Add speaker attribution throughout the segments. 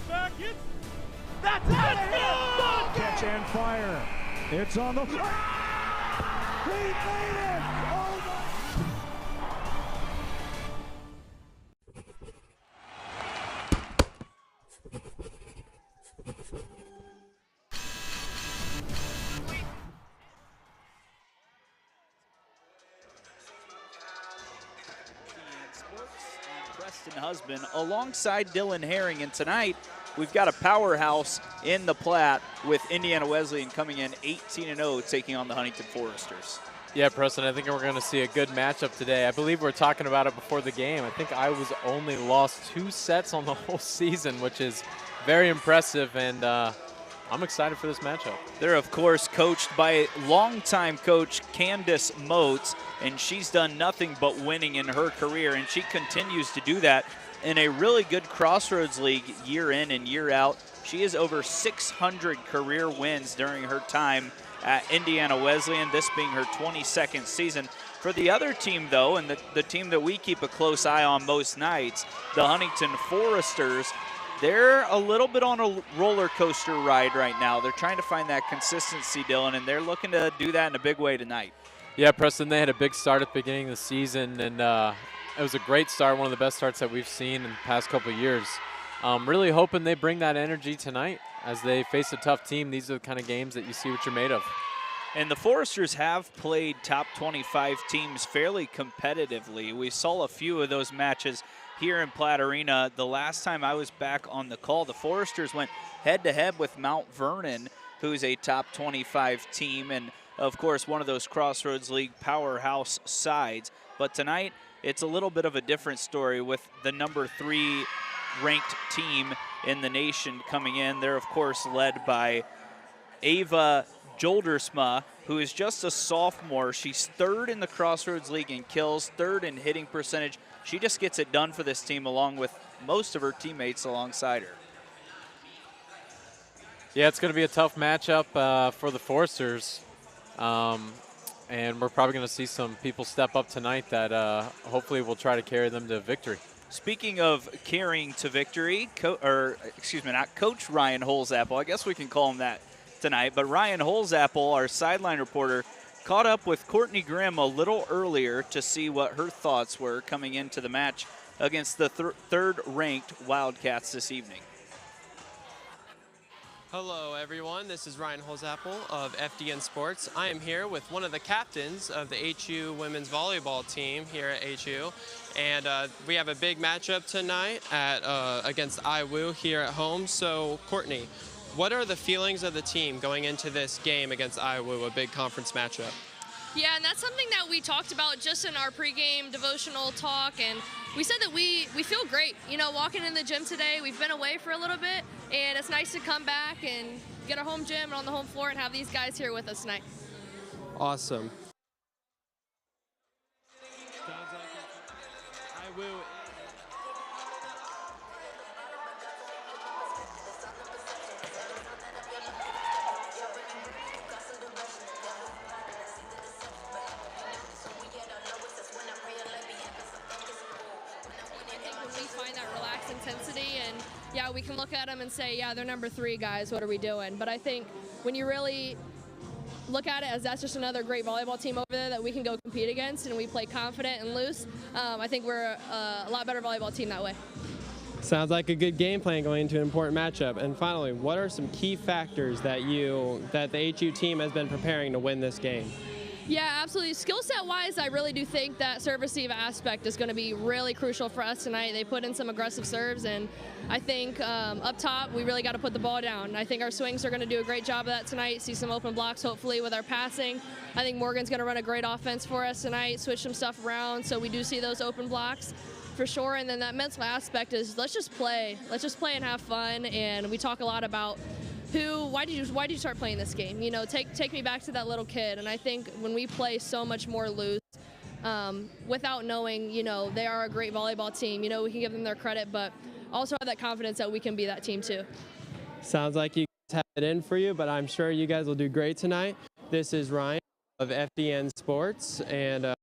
Speaker 1: That's out of here! Catch and fire. It's on the... He made it! Oh my...
Speaker 2: Preston Husband alongside Dylan Herring, and tonight we've got a powerhouse in the Platte with Indiana Wesleyan coming in 18-0, taking on the Huntington Foresters.
Speaker 3: Yeah, Preston, I think we're going to see a good matchup today. I believe we're talking about it before the game. I think IWU's only lost 2 sets on the whole season, which is very impressive, and I'm excited for this matchup.
Speaker 2: They're, of course, coached by longtime coach Candace Motes, and she's done nothing but winning in her career, and she continues to do that in a really good Crossroads League year in and year out. She has over 600 career wins during her time at Indiana Wesleyan, this being her 22nd season. For the other team, though, and the team that we keep a close eye on most nights, the Huntington Foresters, they're a little bit on a roller coaster ride right now. They're trying to find that consistency, Dylan, and they're looking to do that in a big way tonight.
Speaker 3: Yeah, Preston, they had a big start at the beginning of the season, and it was a great start, one of the best starts that we've seen in the past couple of years. Really hoping they bring that energy tonight as they face a tough team. These are the kind of games that you see what you're made of.
Speaker 2: And the Foresters have played top 25 teams fairly competitively. We saw a few of those matches here in Platte Arena. The last time I was back on the call, the Foresters went head-to-head with Mount Vernon, who's a top 25 team, and of course one of those Crossroads League powerhouse sides. But tonight, it's a little bit of a different story with the number 3 ranked team in the nation coming in. They're, of course, led by Ava Joldersma, who is just a sophomore. She's 3rd in the Crossroads League in kills, 3rd in hitting percentage. She just gets it done for this team along with most of her teammates alongside her.
Speaker 3: Yeah, it's going to be a tough matchup for the Foresters. And we're probably going to see some people step up tonight that hopefully will try to carry them to victory.
Speaker 2: Speaking of carrying to victory, Coach Ryan Holzapple, I guess we can call him that tonight, but Ryan Holzapple, our sideline reporter, caught up with Courtney Grimm a little earlier to see what her thoughts were coming into the match against the 3rd-ranked Wildcats this evening.
Speaker 4: Hello everyone, this is Ryan Holzapple of FDN Sports. I am here with one of the captains of the HU women's volleyball team here at HU, and we have a big matchup tonight against IWU here at home. So Courtney, what are the feelings of the team going into this game against IWU, a big conference matchup?
Speaker 5: Yeah, and that's something that we talked about just in our pregame devotional talk, and we said that we feel great. You know, walking in the gym today, we've been away for a little bit, and it's nice to come back and get our home gym and on the home floor and have these guys here with us tonight.
Speaker 4: Awesome. Sounds like IWU.
Speaker 5: Intensity, and yeah, we can look at them and say, yeah, they're number 3 guys, what are we doing? But I think when you really look at it as that's just another great volleyball team over there that we can go compete against, and we play confident and loose, I think we're a lot better volleyball team that way.
Speaker 4: Sounds like a good game plan going into an important matchup. And finally, what are some key factors that the HU team has been preparing to win this game?
Speaker 5: Yeah, absolutely. Skill set wise, I really do think that serve receive aspect is going to be really crucial for us tonight. They put in some aggressive serves, and I think up top we really got to put the ball down. I think our swings are going to do a great job of that tonight. See some open blocks hopefully with our passing. I think Morgan's going to run a great offense for us tonight, switch some stuff around so we do see those open blocks for sure. And then that mental aspect is let's just play and have fun. And we talk a lot about why did you start playing this game? You know, take me back to that little kid. And I think when we play so much more loose, without knowing, you know, they are a great volleyball team. You know, we can give them their credit, but also have that confidence that we can be that team too.
Speaker 4: Sounds like you guys have it in for you, but I'm sure you guys will do great tonight. This is Ryan of FDN Sports, and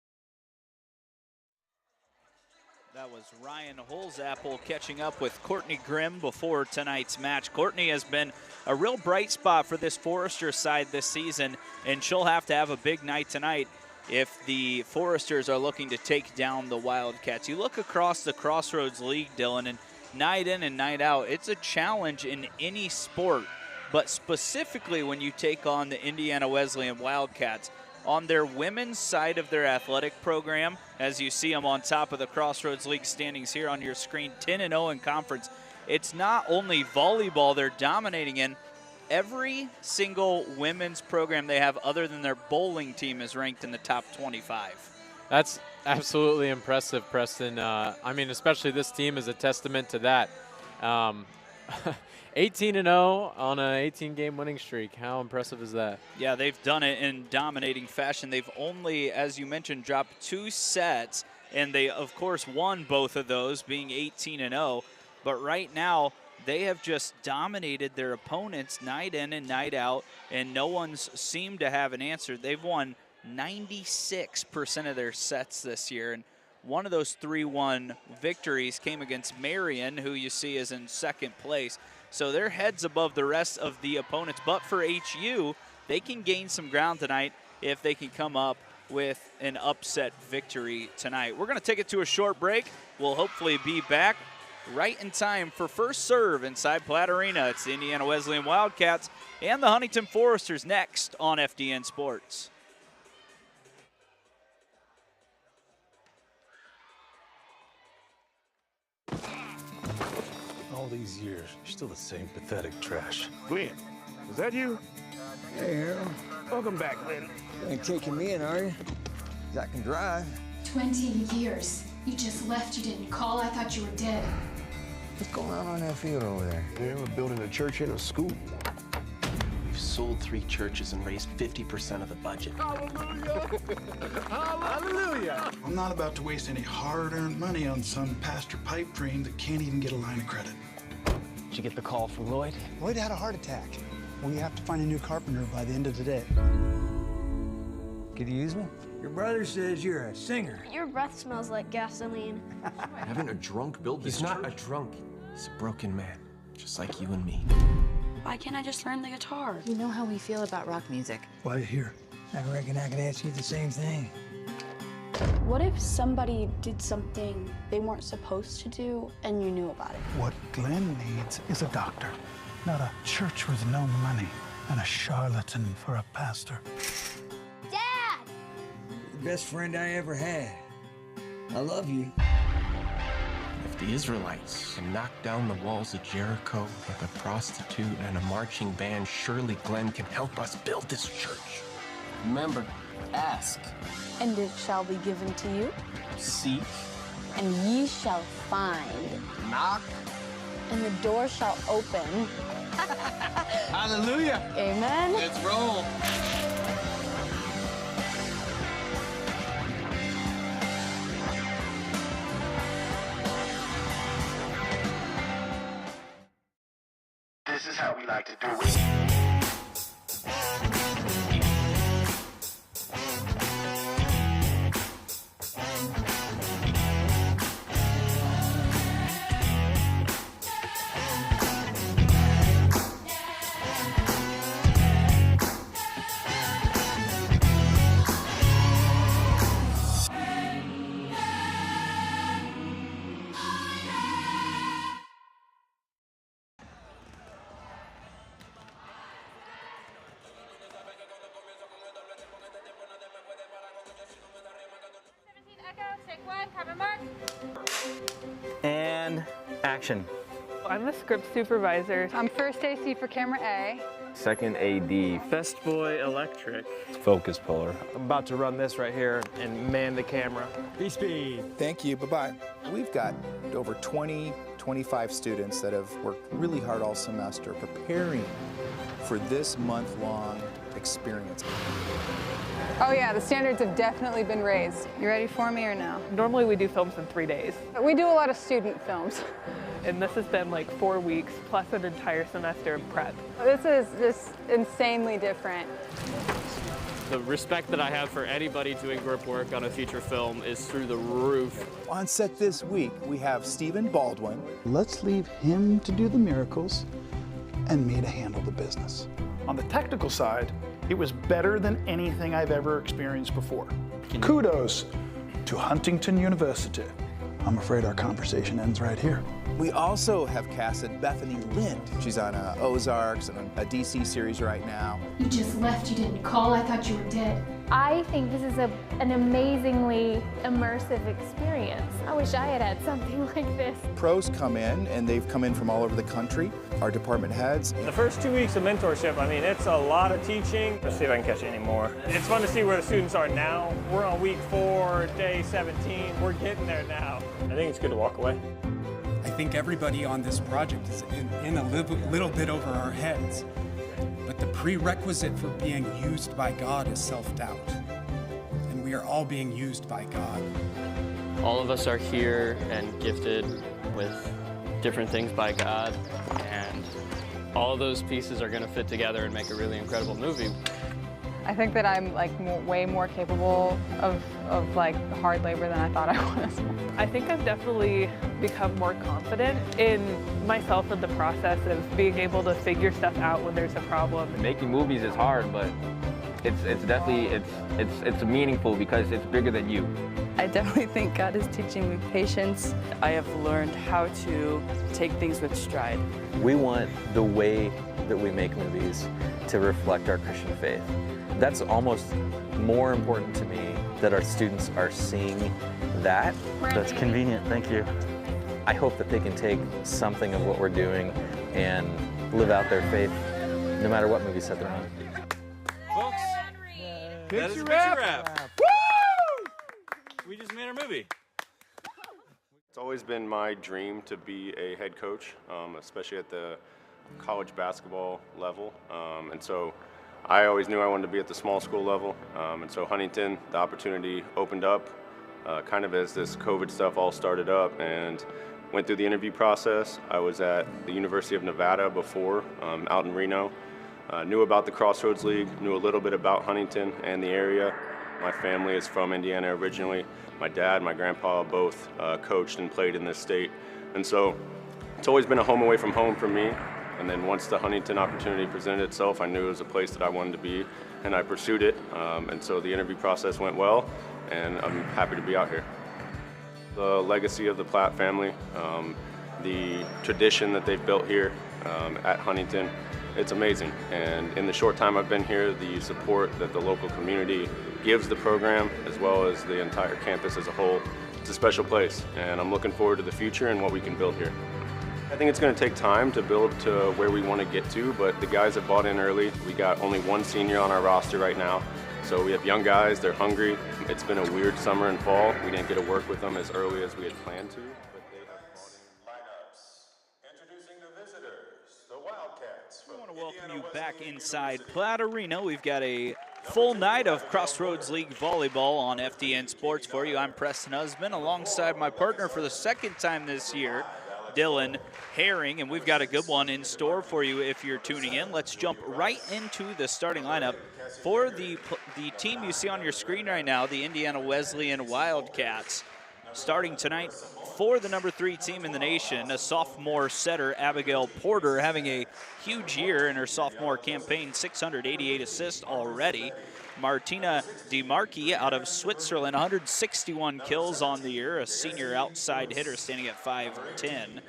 Speaker 2: That was Ryan Holzapfel catching up with Courtney Grimm before tonight's match. Courtney has been a real bright spot for this Forester side this season, and she'll have to have a big night tonight if the Foresters are looking to take down the Wildcats. You look across the Crossroads League, Dylan, and night in and night out, it's a challenge in any sport, but specifically when you take on the Indiana Wesleyan Wildcats. On their women's side of their athletic program, as you see them on top of the Crossroads League standings here on your screen, 10-0 in conference. It's not only volleyball they're dominating in. Every single women's program they have other than their bowling team is ranked in the top 25.
Speaker 3: That's absolutely impressive, Preston. I mean, especially this team is a testament to that. 18-0 on an 18-game winning streak. How impressive is that?
Speaker 2: Yeah, they've done it in dominating fashion. They've only, as you mentioned, dropped 2 sets, and they, of course, won both of those, being 18-0. But right now, they have just dominated their opponents night in and night out, and no one's seemed to have an answer. They've won 96% of their sets this year, and one of those 3-1 victories came against Marion, who you see is in second place. So they're heads above the rest of the opponents. But for HU, they can gain some ground tonight if they can come up with an upset victory tonight. We're going to take it to a short break. We'll hopefully be back right in time for first serve inside Platt Arena. It's the Indiana Wesleyan Wildcats and the Huntington Foresters next on FDN Sports.
Speaker 6: All these years, you're still the same pathetic trash.
Speaker 7: Glenn, is that you?
Speaker 8: Hey, Harold.
Speaker 7: Welcome back, Glenn.
Speaker 8: You ain't taking me in, are you? 'Cause I can drive.
Speaker 9: 20 years. You just left. You didn't call. I thought you were dead.
Speaker 8: What's going on that field over there?
Speaker 7: Yeah, we're building a church and a school.
Speaker 10: We've sold 3 churches and raised 50% of the budget.
Speaker 7: Hallelujah! Hallelujah!
Speaker 11: I'm not about to waste any hard-earned money on some pastor pipe dream that can't even get a line of credit.
Speaker 10: Did you get the call from Lloyd?
Speaker 12: Lloyd had a heart attack. We have to find a new carpenter by the end of the day.
Speaker 8: Could you use me?
Speaker 12: Your brother says you're a singer.
Speaker 13: Your breath smells like gasoline.
Speaker 6: Having a drunk build this
Speaker 10: He's not a drunk. He's a broken man, just like you and me.
Speaker 13: Why can't I just learn the guitar?
Speaker 14: You know how we feel about rock music.
Speaker 12: Why here? I reckon I could ask you the same thing.
Speaker 9: What if somebody did something they weren't supposed to do and you knew about it?
Speaker 11: What Glenn needs is a doctor, not a church with no money and a charlatan for a pastor.
Speaker 13: Dad!
Speaker 8: The best friend I ever had. I love you.
Speaker 10: If the Israelites can knock down the walls of Jericho with a prostitute and a marching band, surely Glenn can help us build this church. Remember, ask.
Speaker 9: And it shall be given to you,
Speaker 10: Seek.
Speaker 9: and ye shall find,
Speaker 10: Knock.
Speaker 9: and the door shall open.
Speaker 10: Hallelujah.
Speaker 9: Amen.
Speaker 10: Let's roll.
Speaker 7: This is how we like to do it.
Speaker 15: And action.
Speaker 16: I'm the script supervisor. I'm first AC for camera A.
Speaker 15: Second AD.
Speaker 4: Best boy electric.
Speaker 15: Focus puller.
Speaker 4: I'm about to run this right here and man the camera.
Speaker 12: B-Speed.
Speaker 17: Thank you, bye-bye. We've got over 25 students that have worked really hard all semester preparing for this month-long experience.
Speaker 16: Oh yeah, the standards have definitely been raised. You ready for me or no? Normally we do films in 3 days. We do a lot of student films. And this has been like 4 weeks plus an entire semester of prep. This is just insanely different.
Speaker 4: The respect that I have for anybody doing group work on a feature film is through the roof.
Speaker 17: On set this week, we have Stephen Baldwin.
Speaker 11: Let's leave him to do the miracles and me to handle the business.
Speaker 18: On the technical side, it was better than anything I've ever experienced before. Kudos to Huntington University.
Speaker 11: I'm afraid our conversation ends right here.
Speaker 17: We also have casted Bethany Lind. She's on Ozarks and a DC series right now.
Speaker 19: You just left, you didn't call, I thought you were dead.
Speaker 20: I think this is an amazingly immersive experience. I wish I had had something like this.
Speaker 17: Pros come in, and they've come in from all over the country, our department heads.
Speaker 21: The first 2 weeks of mentorship, I mean, it's a lot of teaching. Let's see if I can catch any more. It's fun to see where the students are now. We're on week 4, day 17. We're getting there now. I think it's good to walk away.
Speaker 22: I think everybody on this project is in a little bit over our heads. But the prerequisite for being used by God is self-doubt. And we are all being used by God.
Speaker 4: All of us are here and gifted with different things by God, and all of those pieces are going to fit together and make a really incredible movie.
Speaker 16: I think that I'm like way more capable of like hard labor than I thought I was.
Speaker 23: I think I've definitely become more confident in myself in the process of being able to figure stuff out when there's a problem.
Speaker 15: Making movies is hard, but it's definitely it's meaningful because it's bigger than you.
Speaker 24: I definitely think God is teaching me patience. I have learned how to take things with stride.
Speaker 15: We want the way that we make movies to reflect our Christian faith. That's almost more important to me, that our students are seeing that.
Speaker 25: That's convenient, thank you.
Speaker 15: I hope that they can take something of what we're doing and live out their faith no matter what movie set they're on.
Speaker 26: Folks, that is a picture wrap.
Speaker 27: Woo!
Speaker 26: We just made our movie.
Speaker 27: It's always been my dream to be a head coach, especially at the college basketball level. And so I always knew I wanted to be at the small school level. And so Huntington, the opportunity opened up kind of as this COVID stuff all started up, and went through the interview process. I was at the University of Nevada before, out in Reno. Knew about the Crossroads League, knew a little bit about Huntington and the area. My family is from Indiana originally. My dad, my grandpa both coached and played in this state. And so it's always been a home away from home for me. And then once the Huntington opportunity presented itself, I knew it was a place that I wanted to be, and I pursued it. And so the interview process went well, and I'm happy to be out here. The legacy of the Platt family, the tradition that they've built here at Huntington, it's amazing. And in the short time I've been here, the support that the local community gives the program, as well as the entire campus as a whole, it's a special place. And I'm looking forward to the future and what we can build here. I think it's going to take time to build to where we want to get to, but the guys have bought in early. We got only one senior on our roster right now. So we have young guys, they're hungry. It's been a weird summer and fall. We didn't get to work with them as early as we had planned to, but they have bought in.
Speaker 28: Lineups. Introducing the visitors, the Wildcats.
Speaker 2: We want to welcome you back inside Platt Arena. We've got a full night of Crossroads League volleyball on FDN Sports for you. I'm Preston Husband alongside my partner for the second time this year, Dylan Herring, and we've got a good one in store for you if you're tuning in. Let's jump right into the starting lineup for the team you see on your screen right now, the Indiana Wesleyan Wildcats. Starting tonight for the number 3 team in the nation, a sophomore setter, Abigail Porter, having a huge year in her sophomore campaign, 688 assists already. Martina DeMarchi out of Switzerland, 161 kills on the year, a senior outside hitter standing at 5'10".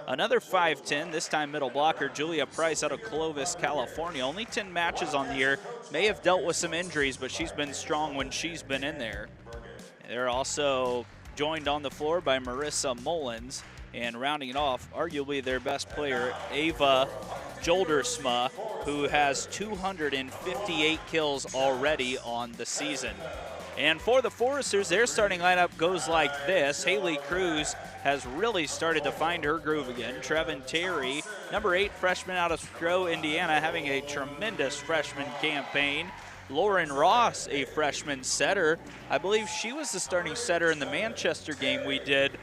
Speaker 2: Another 5'10", this time middle blocker, Julia Price out of Clovis, California. Only 10 matches on the year, may have dealt with some injuries, but she's been strong when she's been in there. They're also joined on the floor by Marissa Mullins, and rounding it off, arguably their best player, Ava Joldersma, who has 258 kills already on the season. And for the Foresters, their starting lineup goes like this. Haley Cruz has really started to find her groove again. Trevin Terry, number 8 freshman out of Stroh, Indiana, having a tremendous freshman campaign. Lauren Ross, a freshman setter. I believe she was the starting setter in the Manchester game we did,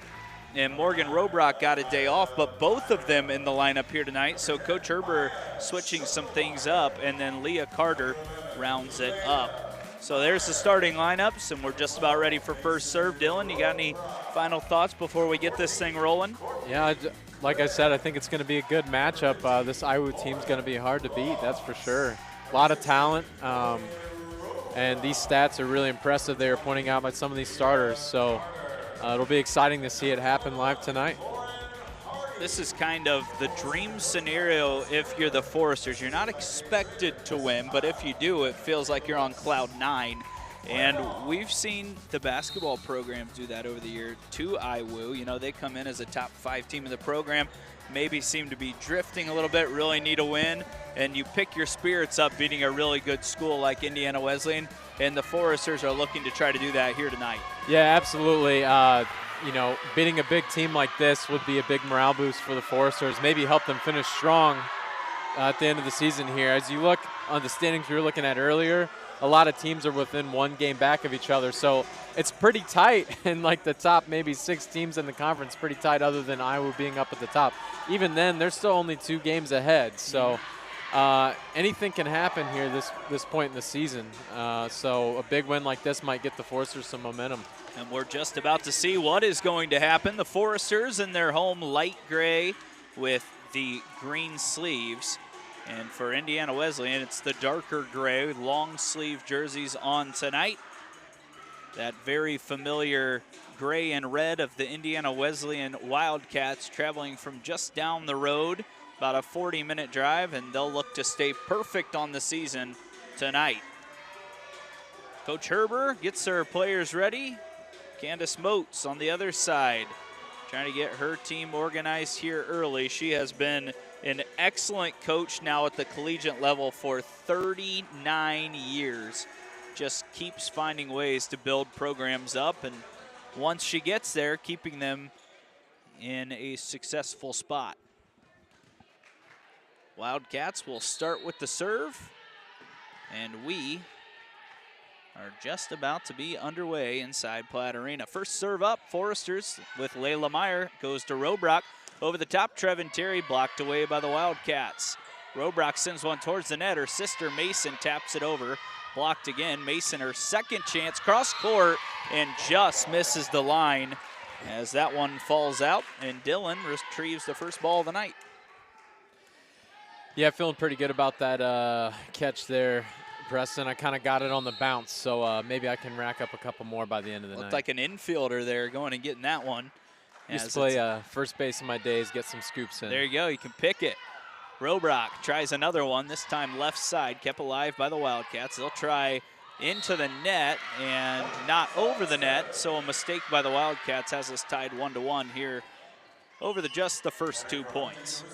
Speaker 2: and Morgan Robrock got a day off, but both of them in the lineup here tonight. So Coach Herber switching some things up, and then Leah Carter rounds it up. So there's the starting lineups, and we're just about ready for first serve. Dylan, you got any final thoughts before we get this thing rolling?
Speaker 1: Yeah, like I said, I think it's going to be a good matchup. This IWU team's going to be hard to beat, that's for sure. A lot of talent, and these stats are really impressive they are pointing out by some of these starters. So it'll be exciting to see it happen live tonight.
Speaker 2: This is kind of the dream scenario if you're the Foresters. You're not expected to win, but if you do, it feels like you're on cloud 9. And we've seen the basketball programs do that over the year to IWU. You know, they come in as a top 5 team in the program, maybe seem to be drifting a little bit, really need a win, and you pick your spirits up beating a really good school like Indiana Wesleyan, and the Foresters are looking to try to do that here tonight.
Speaker 1: Yeah, absolutely. You know, beating a big team like this would be a big morale boost for the Foresters, maybe help them finish strong at the end of the season here. As you look on the standings we were looking at earlier, a lot of teams are within 1 game back of each other, so it's pretty tight, and like the top maybe 6 teams in the conference pretty tight other than IWU being up at the top. Even then, they're still only 2 games ahead, so anything can happen here this point in the season. So a big win like this might get the Foresters some momentum.
Speaker 2: And we're just about to see what is going to happen. The Foresters in their home light gray with the green sleeves. And for Indiana Wesleyan, it's the darker gray, long sleeve jerseys on tonight. That very familiar gray and red of the Indiana Wesleyan Wildcats traveling from just down the road, about a 40-minute drive, and they'll look to stay perfect on the season tonight. Coach Herber gets her players ready. Candace Moats on the other side, trying to get her team organized here early. She has been an excellent coach now at the collegiate level for 39 years. Just keeps finding ways to build programs up, and once she gets there, keeping them in a successful spot. Wildcats will start with the serve, and we are just about to be underway inside Platt Arena. First serve up, Foresters with Layla Meyer, goes to Robrock. Over the top, Trevin Terry blocked away by the Wildcats. Robrock sends one towards the net. Her sister Mason taps it over, blocked again. Mason, her second chance, cross court, and just misses the line as that one falls out, and Dylan retrieves the first ball of the night.
Speaker 1: Yeah, feeling pretty good about that catch there, Preston. I kind of got it on the bounce, so maybe I can rack up a couple more by the end of the night.
Speaker 2: Looked like an infielder there going and getting that one.
Speaker 1: Used to play first base in my days, get some scoops in.
Speaker 2: There you go, you can pick it. Robrock tries another one, this time left side, kept alive by the Wildcats. They'll try into the net and not over the net, so a mistake by the Wildcats has us tied 1-1 here over just the first 2 points.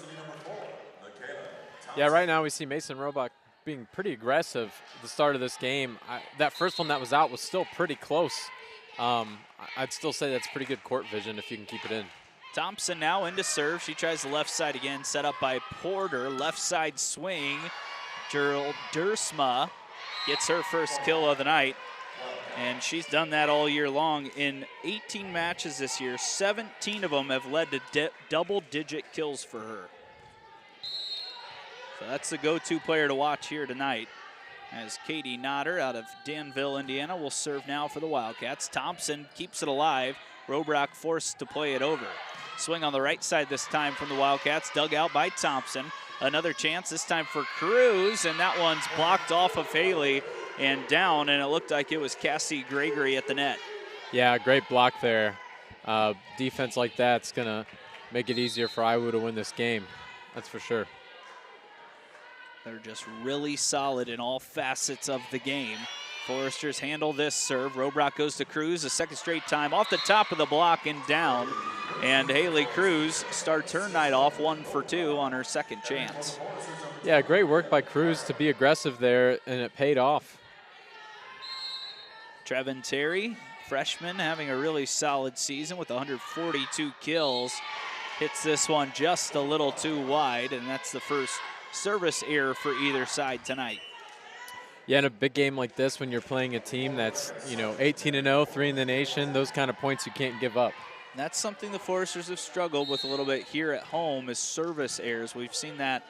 Speaker 1: Yeah, right now we see Mason Robrock being pretty aggressive at the start of this game. That first one that was out was still pretty close. I'd still say that's pretty good court vision if you can keep it in.
Speaker 2: Thompson now into serve. She tries the left side again, set up by Porter. Left side swing. Gerald Dersma gets her first kill of the night, and she's done that all year long. In 18 matches this year, 17 of them have led to double-digit kills for her. So that's the go-to player to watch here tonight, as Katie Nodder out of Danville, Indiana, will serve now for the Wildcats. Thompson keeps it alive. Robrock forced to play it over. Swing on the right side this time from the Wildcats, dug out by Thompson. Another chance, this time for Cruz, and that one's blocked off of Haley and down, and it looked like it was Cassie Gregory at the net.
Speaker 1: Yeah, great block there. Defense like that's going to make it easier for IWU to win this game. That's for sure.
Speaker 2: They're just really solid in all facets of the game. Foresters handle this serve. Robrock goes to Cruz a second straight time off the top of the block and down. And Haley Cruz starts her night off 1 for 2 on her second chance.
Speaker 1: Yeah, great work by Cruz to be aggressive there, and it paid off.
Speaker 2: Trevin Terry, freshman, having a really solid season with 142 kills. Hits this one just a little too wide, and that's the first service error for either side tonight.
Speaker 1: Yeah, in a big game like this, when you're playing a team that's, 18-0, 3 in the nation, those kind of points you can't give up.
Speaker 2: That's something the Foresters have struggled with a little bit here at home, is service errors. We've seen that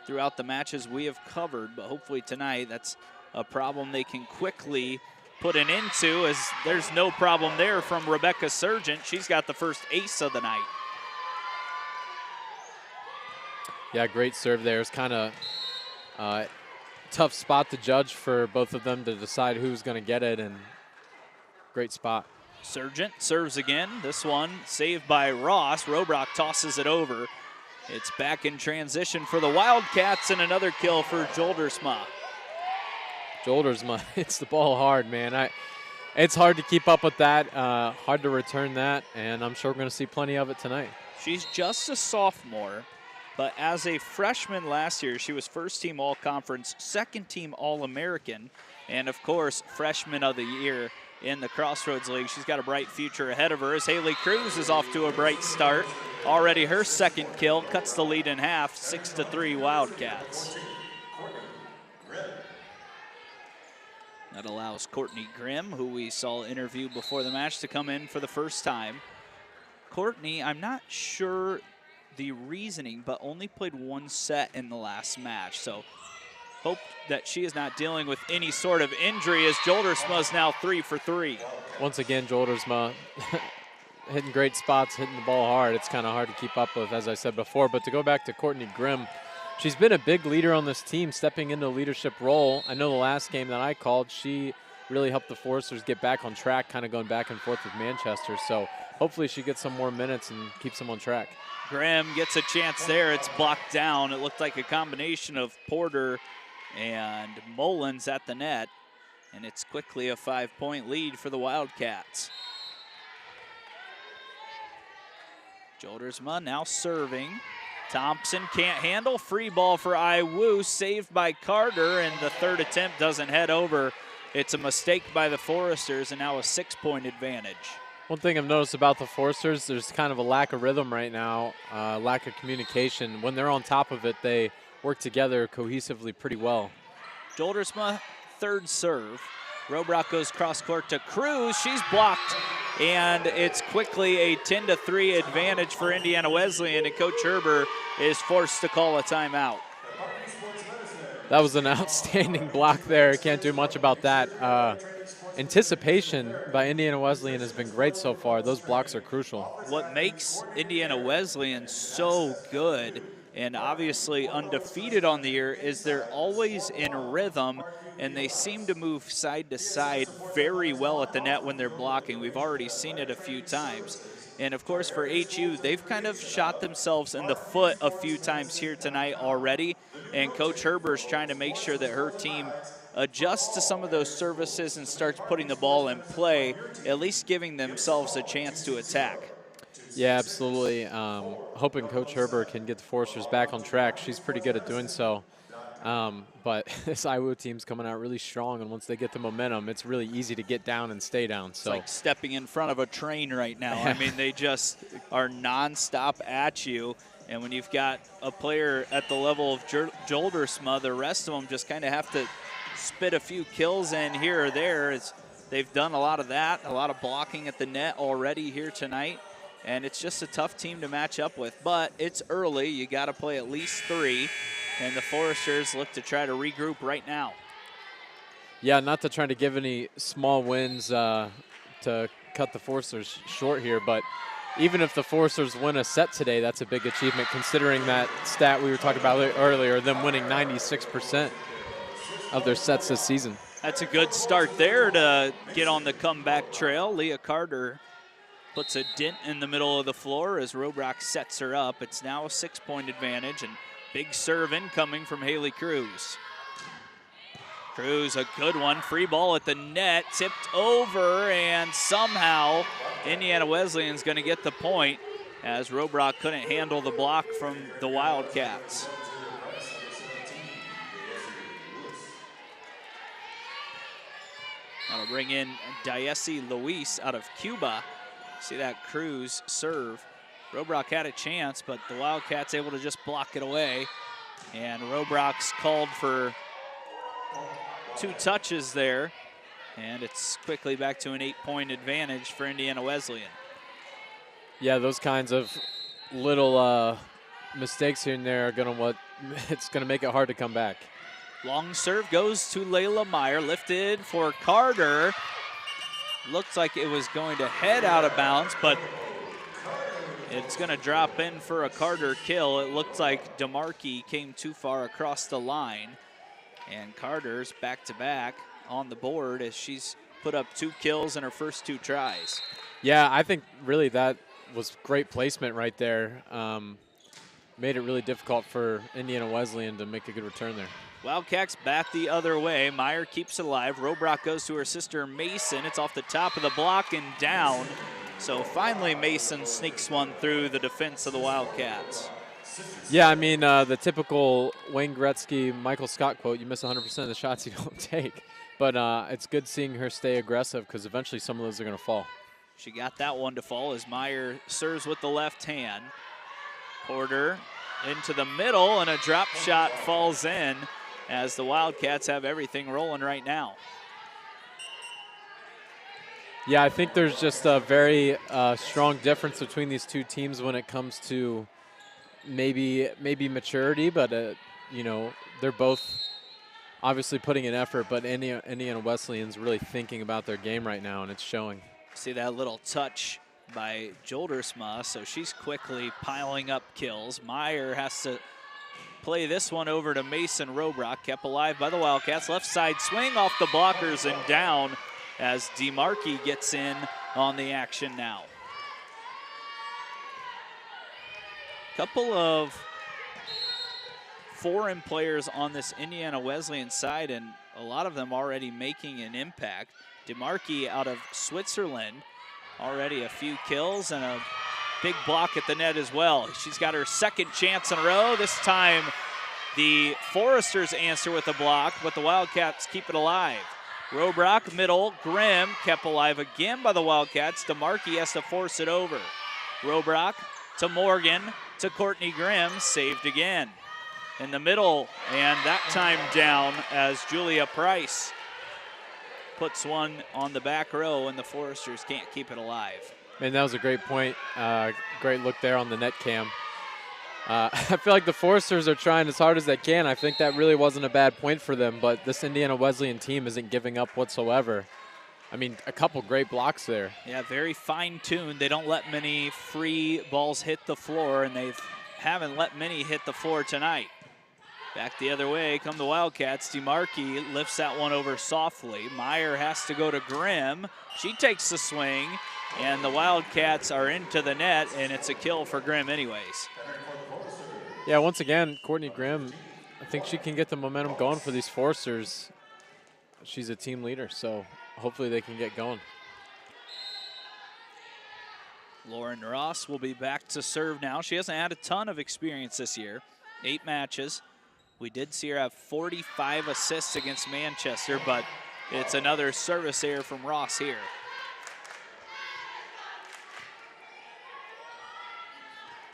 Speaker 2: throughout the matches we have covered, but hopefully tonight that's a problem they can quickly put an end to, as there's no problem there from Rebecca Sargent. She's got the first ace of the night.
Speaker 1: Yeah, great serve there. It's kind of tough spot to judge for both of them to decide who's going to get it, and great spot.
Speaker 2: Sargent serves again. This one saved by Ross. Robrock tosses it over. It's back in transition for the Wildcats, and another kill for Joldersma.
Speaker 1: Joldersma hits the ball hard, man. It's hard to keep up with that, hard to return that, and I'm sure we're going to see plenty of it tonight.
Speaker 2: She's just a sophomore, but as a freshman last year, she was first team All-Conference, second team All-American, and of course, freshman of the year in the Crossroads League. She's got a bright future ahead of her as Haley Cruz is off to a bright start. Already her second kill, cuts the lead in half, 6-3 Wildcats. That allows Courtney Grimm, who we saw interview before the match, to come in for the first time. Courtney, I'm not sure the reasoning, but only played one set in the last match, so hope that she is not dealing with any sort of injury, as Joldersma is now 3 for 3.
Speaker 1: Once again, Joldersma hitting great spots, hitting the ball hard. It's kind of hard to keep up with, as I said before. But to go back to Courtney Grimm, she's been a big leader on this team, stepping into a leadership role. I know the last game that I called, she really helped the Foresters get back on track, kind of going back and forth with Manchester. So hopefully she gets some more minutes and keeps them on track.
Speaker 2: Grimm gets a chance there. It's blocked down. It looked like a combination of Porter and Mullins at the net, and it's quickly a 5-point lead for the Wildcats. Joldersma now serving. Thompson can't handle. Free ball for IWU, saved by Carter, and the third attempt doesn't head over. It's a mistake by the Foresters, and now a 6-point advantage.
Speaker 1: One thing I've noticed about the Foresters, there's kind of a lack of rhythm right now, lack of communication. When they're on top of it, they work together cohesively pretty well.
Speaker 2: Joldersma, third serve. Robrock goes cross court to Cruz. She's blocked, and it's quickly a 10-3 advantage for Indiana Wesleyan, and Coach Herber is forced to call a timeout.
Speaker 1: That was an outstanding block there. Can't do much about that. Anticipation by Indiana Wesleyan has been great so far. Those blocks are crucial.
Speaker 2: What makes Indiana Wesleyan so good and obviously undefeated on the year is they're always in rhythm, and they seem to move side to side very well at the net when they're blocking. We've already seen it a few times. And of course for HU, they've kind of shot themselves in the foot a few times here tonight already, and Coach Herber's trying to make sure that her team adjusts to some of those services and starts putting the ball in play, at least giving themselves a chance to attack.
Speaker 1: Yeah, absolutely. Hoping Coach Herber can get the Foresters back on track. She's pretty good at doing so. But this IWU team's coming out really strong, and once they get the momentum, it's really easy to get down and stay down.
Speaker 2: It's like stepping in front of a train right now. I mean, they just are nonstop at you. And when you've got a player at the level of Joldersma, the rest of them just kind of have to spit a few kills in here or there. They've done a lot of that, a lot of blocking at the net already here tonight. And it's just a tough team to match up with. But it's early. You got to play at least 3. And the Foresters look to try to regroup right now.
Speaker 1: Yeah, not to try to give any small wins to cut the Foresters short here, but even if the Foresters win a set today, that's a big achievement considering that stat we were talking about earlier, them winning 96% of their sets this season.
Speaker 2: That's a good start there to get on the comeback trail. Leah Carter puts a dent in the middle of the floor as Robrock sets her up. It's now a 6-point advantage, and big serve incoming from Haley Cruz. Cruz, a good one. Free ball at the net, tipped over, and somehow Indiana Wesleyan's going to get the point as Robrock couldn't handle the block from the Wildcats. That'll bring in Diesi Luis out of Cuba. See that Cruz serve. Robrock had a chance, but the Wildcats able to just block it away. And Robrock's called for 2 touches there. And it's quickly back to an 8-point advantage for Indiana Wesleyan.
Speaker 1: Yeah, those kinds of little mistakes here and there are it's gonna make it hard to come back.
Speaker 2: Long serve goes to Layla Meyer, lifted for Carter. Looks like it was going to head out of bounds, but it's going to drop in for a Carter kill. It looked like DeMarkey came too far across the line, and Carter's back-to-back on the board as she's put up 2 kills in her first 2 tries.
Speaker 1: Yeah, I think really that was great placement right there. Made it really difficult for Indiana Wesleyan to make a good return there.
Speaker 2: Wildcats back the other way. Meyer keeps it alive. Robrock goes to her sister Mason. It's off the top of the block and down. So finally Mason sneaks one through the defense of the Wildcats.
Speaker 1: Yeah, I mean, the typical Wayne Gretzky, Michael Scott quote, you miss 100% of the shots you don't take. But it's good seeing her stay aggressive because eventually some of those are going to fall.
Speaker 2: She got that one to fall as Meyer serves with the left hand. Porter into the middle, and a drop shot falls in as the Wildcats have everything rolling right now.
Speaker 1: Yeah, I think there's just a very strong difference between these two teams when it comes to maybe maturity, but you know, they're both obviously putting in effort, but Indiana Wesleyan's really thinking about their game right now, and it's showing.
Speaker 2: See that little touch by Joldersma, so she's quickly piling up kills. Meyer has to play this one over to Mason Robrock, kept alive by the Wildcats. Left side swing off the blockers and down as DeMarkey gets in on the action now. Couple of foreign players on this Indiana Wesleyan side, and a lot of them already making an impact. DeMarkey out of Switzerland, already a few kills and a big block at the net as well. She's got her second chance in a row. This time the Foresters answer with a block, but the Wildcats keep it alive. Robrock, middle, Grimm kept alive again by the Wildcats. DeMarkey has to force it over. Robrock to Morgan, to Courtney Grimm, saved again. In the middle, and that time down as Julia Price puts one on the back row, and the Foresters can't keep it alive.
Speaker 1: Man, that was a great point. Great look there on the net cam. I feel like the Foresters are trying as hard as they can. I think that really wasn't a bad point for them, but this Indiana Wesleyan team isn't giving up whatsoever. I mean, a couple great blocks there.
Speaker 2: Yeah, very fine-tuned. They don't let many free balls hit the floor, and they haven't let many hit the floor tonight. Back the other way come the Wildcats. DeMarkey lifts that one over softly. Meyer has to go to Grimm. She takes the swing, and the Wildcats are into the net, and it's a kill for Grimm anyways.
Speaker 1: Yeah, once again, Courtney Grimm, I think she can get the momentum going for these Foresters. She's a team leader, so hopefully they can get going.
Speaker 2: Lauren Ross will be back to serve now. She hasn't had a ton of experience this year. 8 matches. We did see her have 45 assists against Manchester, but it's another service error from Ross here.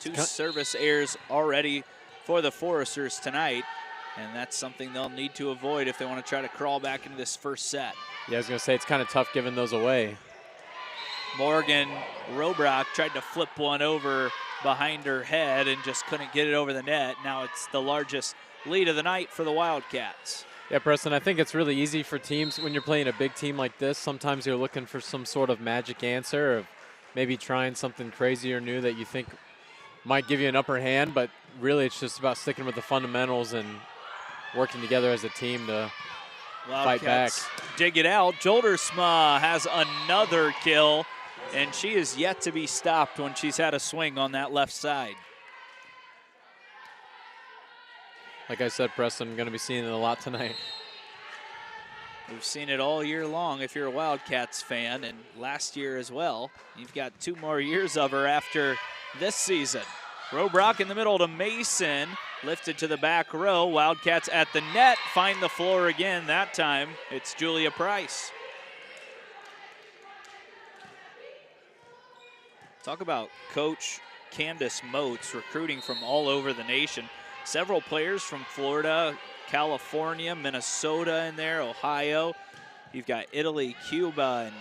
Speaker 2: Two service errors already for the Foresters tonight, and that's something they'll need to avoid if they want to try to crawl back into this first set.
Speaker 1: Yeah, I was going to say, it's kind of tough giving those away.
Speaker 2: Morgan Robrock tried to flip one over behind her head and just couldn't get it over the net. Now it's the largest lead of the night for the Wildcats.
Speaker 1: Yeah, Preston, I think it's really easy for teams when you're playing a big team like this. Sometimes you're looking for some sort of magic answer, or maybe trying something crazy or new that you think might give you an upper hand, but really it's just about sticking with the fundamentals and working together as a team to fight back.
Speaker 2: Dig it out. Joldersma has another kill, and she is yet to be stopped when she's had a swing on that left side.
Speaker 1: Like I said, Preston, I'm going to be seeing it a lot tonight.
Speaker 2: We've seen it all year long if you're a Wildcats fan, and last year as well. You've got 2 more years of her after this season. Robrock in the middle to Mason, lifted to the back row. Wildcats at the net, find the floor again. That time, it's Julia Price. Talk about Coach Candace Moats recruiting from all over the nation. Several players from Florida, California, Minnesota in there, Ohio. You've got Italy, Cuba, and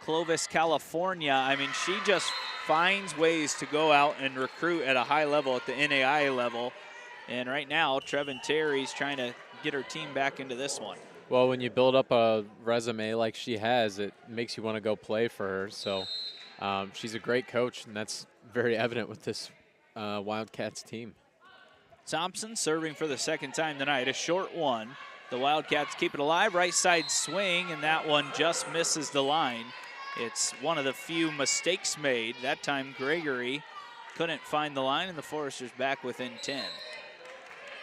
Speaker 2: Clovis, California. I mean, she just finds ways to go out and recruit at a high level, at the NAIA level. And right now, Trevin Terry's trying to get her team back into this one.
Speaker 1: Well, when you build up a resume like she has, it makes you want to go play for her. So she's a great coach, and that's very evident with this Wildcats team.
Speaker 2: Thompson serving for the second time tonight, a short one. The Wildcats keep it alive, right side swing, and that one just misses the line. It's one of the few mistakes made. That time Gregory couldn't find the line, and the Foresters back within 10.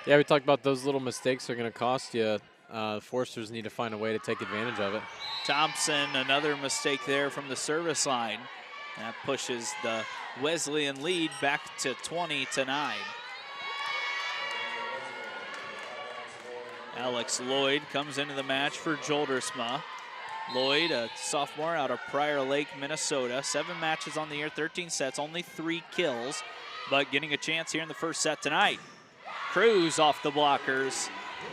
Speaker 1: Yeah, we talked about those little mistakes are going to cost you. Foresters need to find a way to take advantage of it.
Speaker 2: Thompson, another mistake there from the service line. That pushes the Wesleyan lead back to 20-9. Alex Lloyd comes into the match for Joldersma. Lloyd, a sophomore out of Prior Lake, Minnesota. 7 matches on the year, 13 sets, only 3 kills, but getting a chance here in the first set tonight. Cruz off the blockers,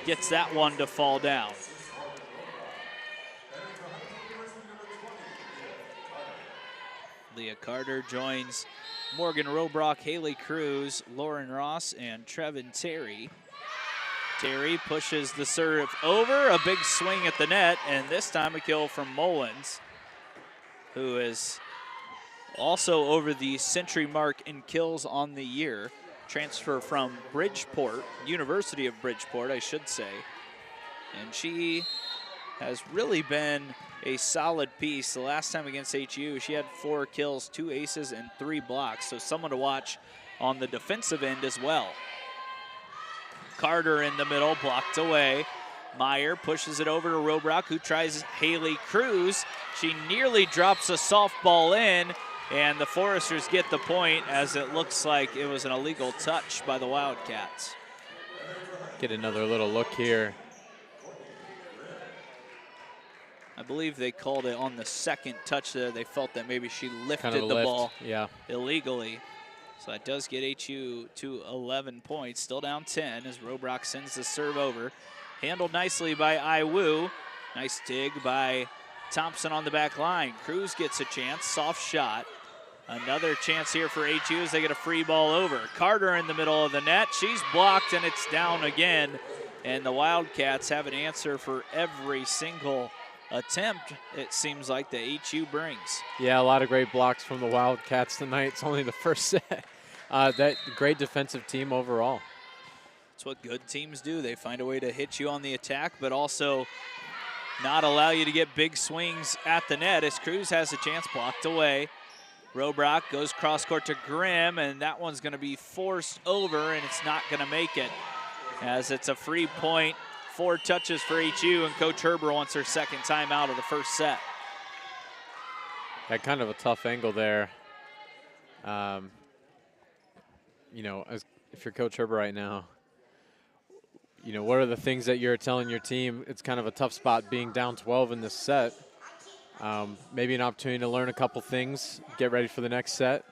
Speaker 2: gets that one to fall down. Leah Carter joins Morgan Robrock, Haley Cruz, Lauren Ross, and Trevin Terry. Terry pushes the serve over, a big swing at the net, and this time a kill from Mullins, who is also over the century mark in kills on the year. Transfer from Bridgeport, University of Bridgeport, I should say. And she has really been a solid piece. The last time against HU, she had 4 kills, 2 aces, and 3 blocks. So someone to watch on the defensive end as well. Carter in the middle, blocked away. Meyer pushes it over to Robrock, who tries Haley Cruz. She nearly drops a softball in, and the Foresters get the point as it looks like it was an illegal touch by the Wildcats.
Speaker 1: Get another little look here.
Speaker 2: I believe they called it on the second touch there. They felt that maybe she lifted the
Speaker 1: lift.
Speaker 2: ball
Speaker 1: illegally.
Speaker 2: So that does get HU to 11 points. Still down 10 as Robrock sends the serve over. Handled nicely by IWU. Nice dig by Thompson on the back line. Cruz gets a chance, soft shot. Another chance here for HU as they get a free ball over. Carter in the middle of the net. She's blocked and it's down again. And the Wildcats have an answer for every single attempt, it seems like, that HU brings.
Speaker 1: Yeah, a lot of great blocks from the Wildcats tonight. It's only the first set. That great defensive team overall.
Speaker 2: That's what good teams do. They find a way to hit you on the attack, but also not allow you to get big swings at the net as Cruz has a chance, blocked away. Robrock goes cross court to Grimm, and that one's going to be forced over, and it's not going to make it as it's a free point. 4 touches for HU, and Coach Herber wants her second time out of the first set.
Speaker 1: Had kind of a tough angle there. You know, if you're Coach Herber right now, you know, what are the things that you're telling your team? It's kind of a tough spot being down 12 in this set. Maybe an opportunity to learn a couple things, get ready for the next set.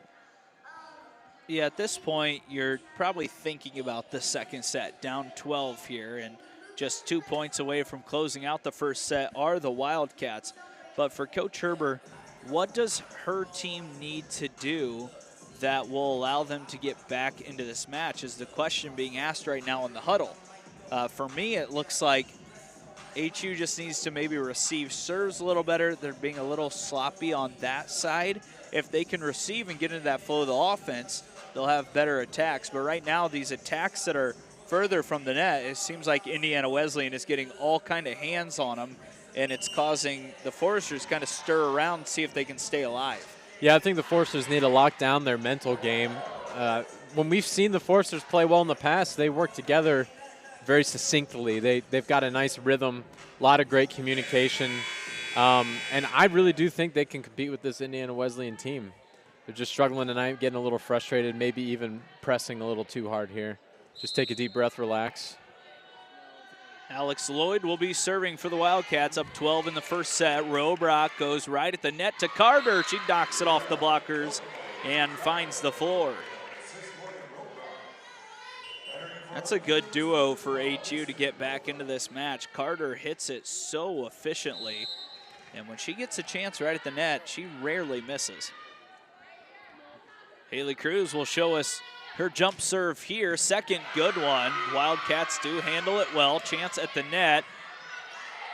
Speaker 2: Yeah, at this point, you're probably thinking about the second set, down 12 here, and just 2 points away from closing out the first set are the Wildcats. But for Coach Herber, what does her team need to do that will allow them to get back into this match is the question being asked right now in the huddle. For me, it looks like HU just needs to maybe receive serves a little better. They're being a little sloppy on that side. If they can receive and get into that flow of the offense, they'll have better attacks. But right now, these attacks that are further from the net, it seems like Indiana Wesleyan is getting all kind of hands on them, and it's causing the Foresters kind of stir around and see if they can stay alive.
Speaker 1: Yeah, I think the Foresters need to lock down their mental game. When we've seen the Foresters play well in the past, they work together very succinctly. They've got a nice rhythm, a lot of great communication, and I really do think they can compete with this Indiana Wesleyan team. They're just struggling tonight, getting a little frustrated, maybe even pressing a little too hard here. Just take a deep breath, relax.
Speaker 2: Alex Lloyd will be serving for the Wildcats, up 12 in the first set. Robrock goes right at the net to Carter. She knocks it off the blockers and finds the floor. That's a good duo for HU to get back into this match. Carter hits it so efficiently, and when she gets a chance right at the net, she rarely misses. Haley Cruz will show us her jump serve here. Second good one. Wildcats do handle it well. Chance at the net.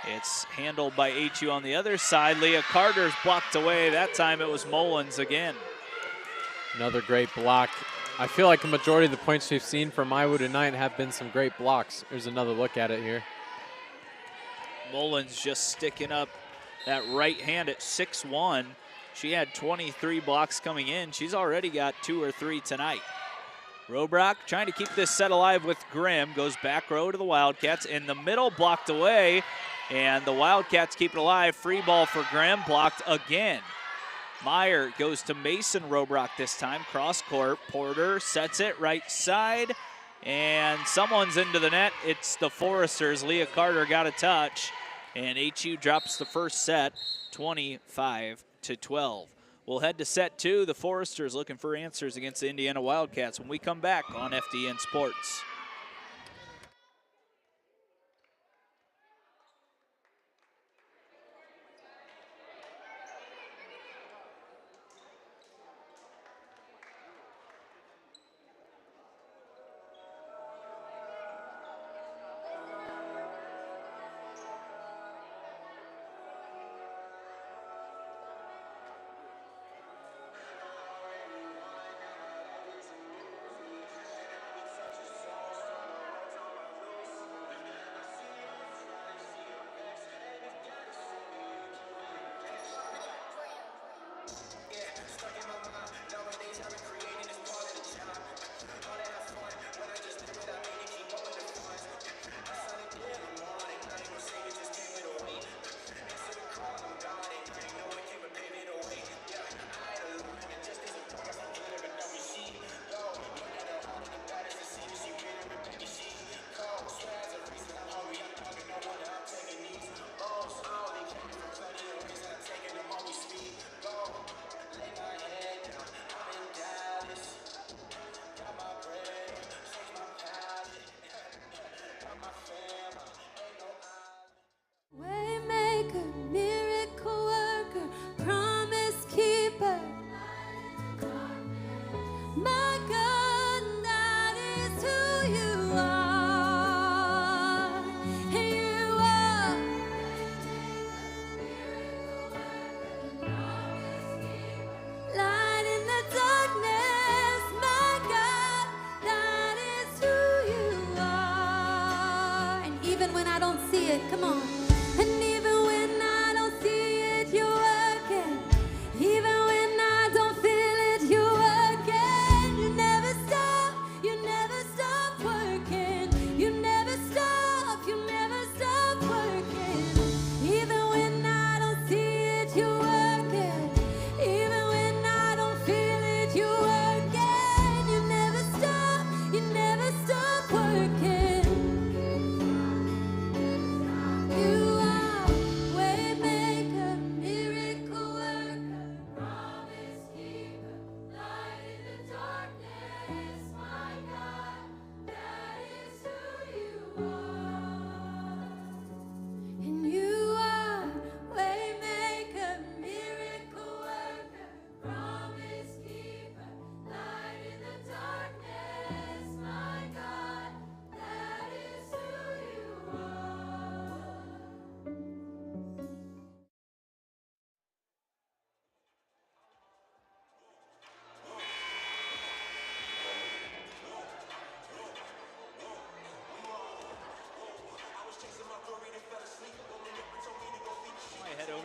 Speaker 2: It's handled by HU on the other side. Leah Carter's blocked away. That time it was Mullins again.
Speaker 1: Another great block. I feel like a majority of the points we've seen from IWU tonight have been some great blocks. Here's another look at it here.
Speaker 2: Mullins just sticking up that right hand at 6'1". She had 23 blocks coming in. She's already got 2 or 3 tonight. Robrock trying to keep this set alive with Grimm. Goes back row to the Wildcats. In the middle, blocked away. And the Wildcats keep it alive. Free ball for Grimm, blocked again. Meyer goes to Mason Robrock this time. Cross court. Porter sets it right side. And someone's into the net. It's the Foresters. Leah Carter got a touch. And HU drops the first set, 25-12. We'll head to set 2. The Foresters looking for answers against the Indiana Wildcats when we come back on FDN Sports.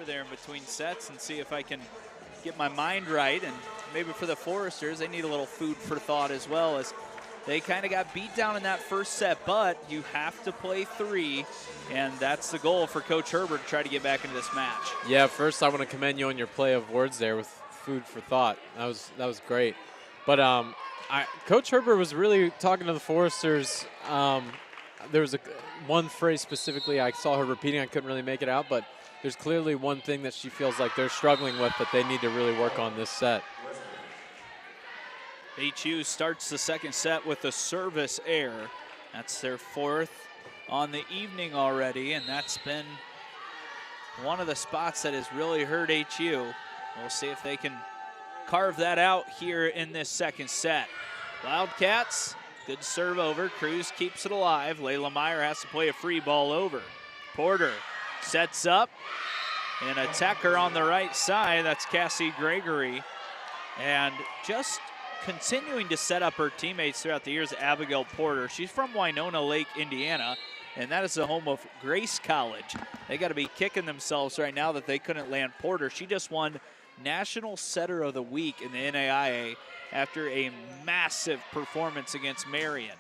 Speaker 2: There in between sets and see if I can get my mind right. And maybe for the Foresters, they need a little food for thought as well, as they kind of got beat down in that first set, but you have to play 3, and that's the goal for Coach Herbert to try to get back into this match.
Speaker 1: Yeah, first I want to commend you on your play of words there with food for thought. That was great. But Coach Herbert was really talking to the Foresters. There was one phrase specifically I saw her repeating. I couldn't really make it out, but there's clearly one thing that she feels like they're struggling with that they need to really work on this set.
Speaker 2: HU starts the second set with a service error. That's their 4th on the evening already, and that's been one of the spots that has really hurt HU. We'll see if they can carve that out here in this second set. Wildcats, good serve over. Cruz keeps it alive. Layla Meyer has to play a free ball over. Porter sets up. An attacker on the right side, that's Cassie Gregory. And just continuing to set up her teammates throughout the years, Abigail Porter. She's from Winona Lake, Indiana, and that is the home of Grace College. They got to be kicking themselves right now that they couldn't land Porter. She just won National Setter of the Week in the NAIA after a massive performance against Marion.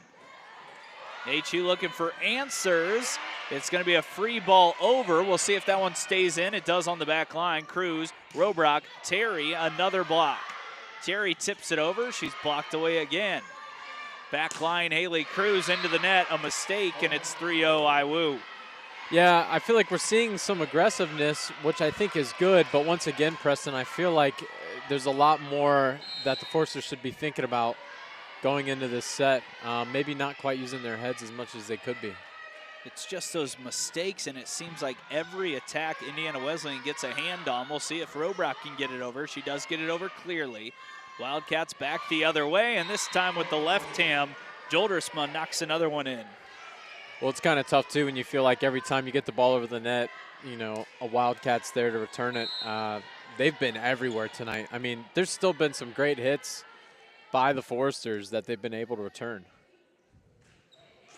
Speaker 2: HU looking for answers. It's going to be a free ball over. We'll see if that one stays in. It does on the back line. Cruz, Robrock, Terry, another block. Terry tips it over. She's blocked away again. Back line, Haley Cruz into the net. A mistake, and it's 3-0 IWU.
Speaker 1: Yeah, I feel like we're seeing some aggressiveness, which I think is good. But once again, Preston, I feel like there's a lot more that the Forsters should be thinking about going into this set. Maybe not quite using their heads as much as they could be.
Speaker 2: It's just those mistakes, and it seems like every attack Indiana Wesleyan gets a hand on. We'll see if Robrock can get it over. She does get it over clearly. Wildcats back the other way, and this time with the left ham, Joldersma knocks another one in.
Speaker 1: Well, it's kind of tough, too, when you feel like every time you get the ball over the net, you know, a Wildcat's there to return it. They've been everywhere tonight. I mean, there's still been some great hits by the Foresters that they've been able to return.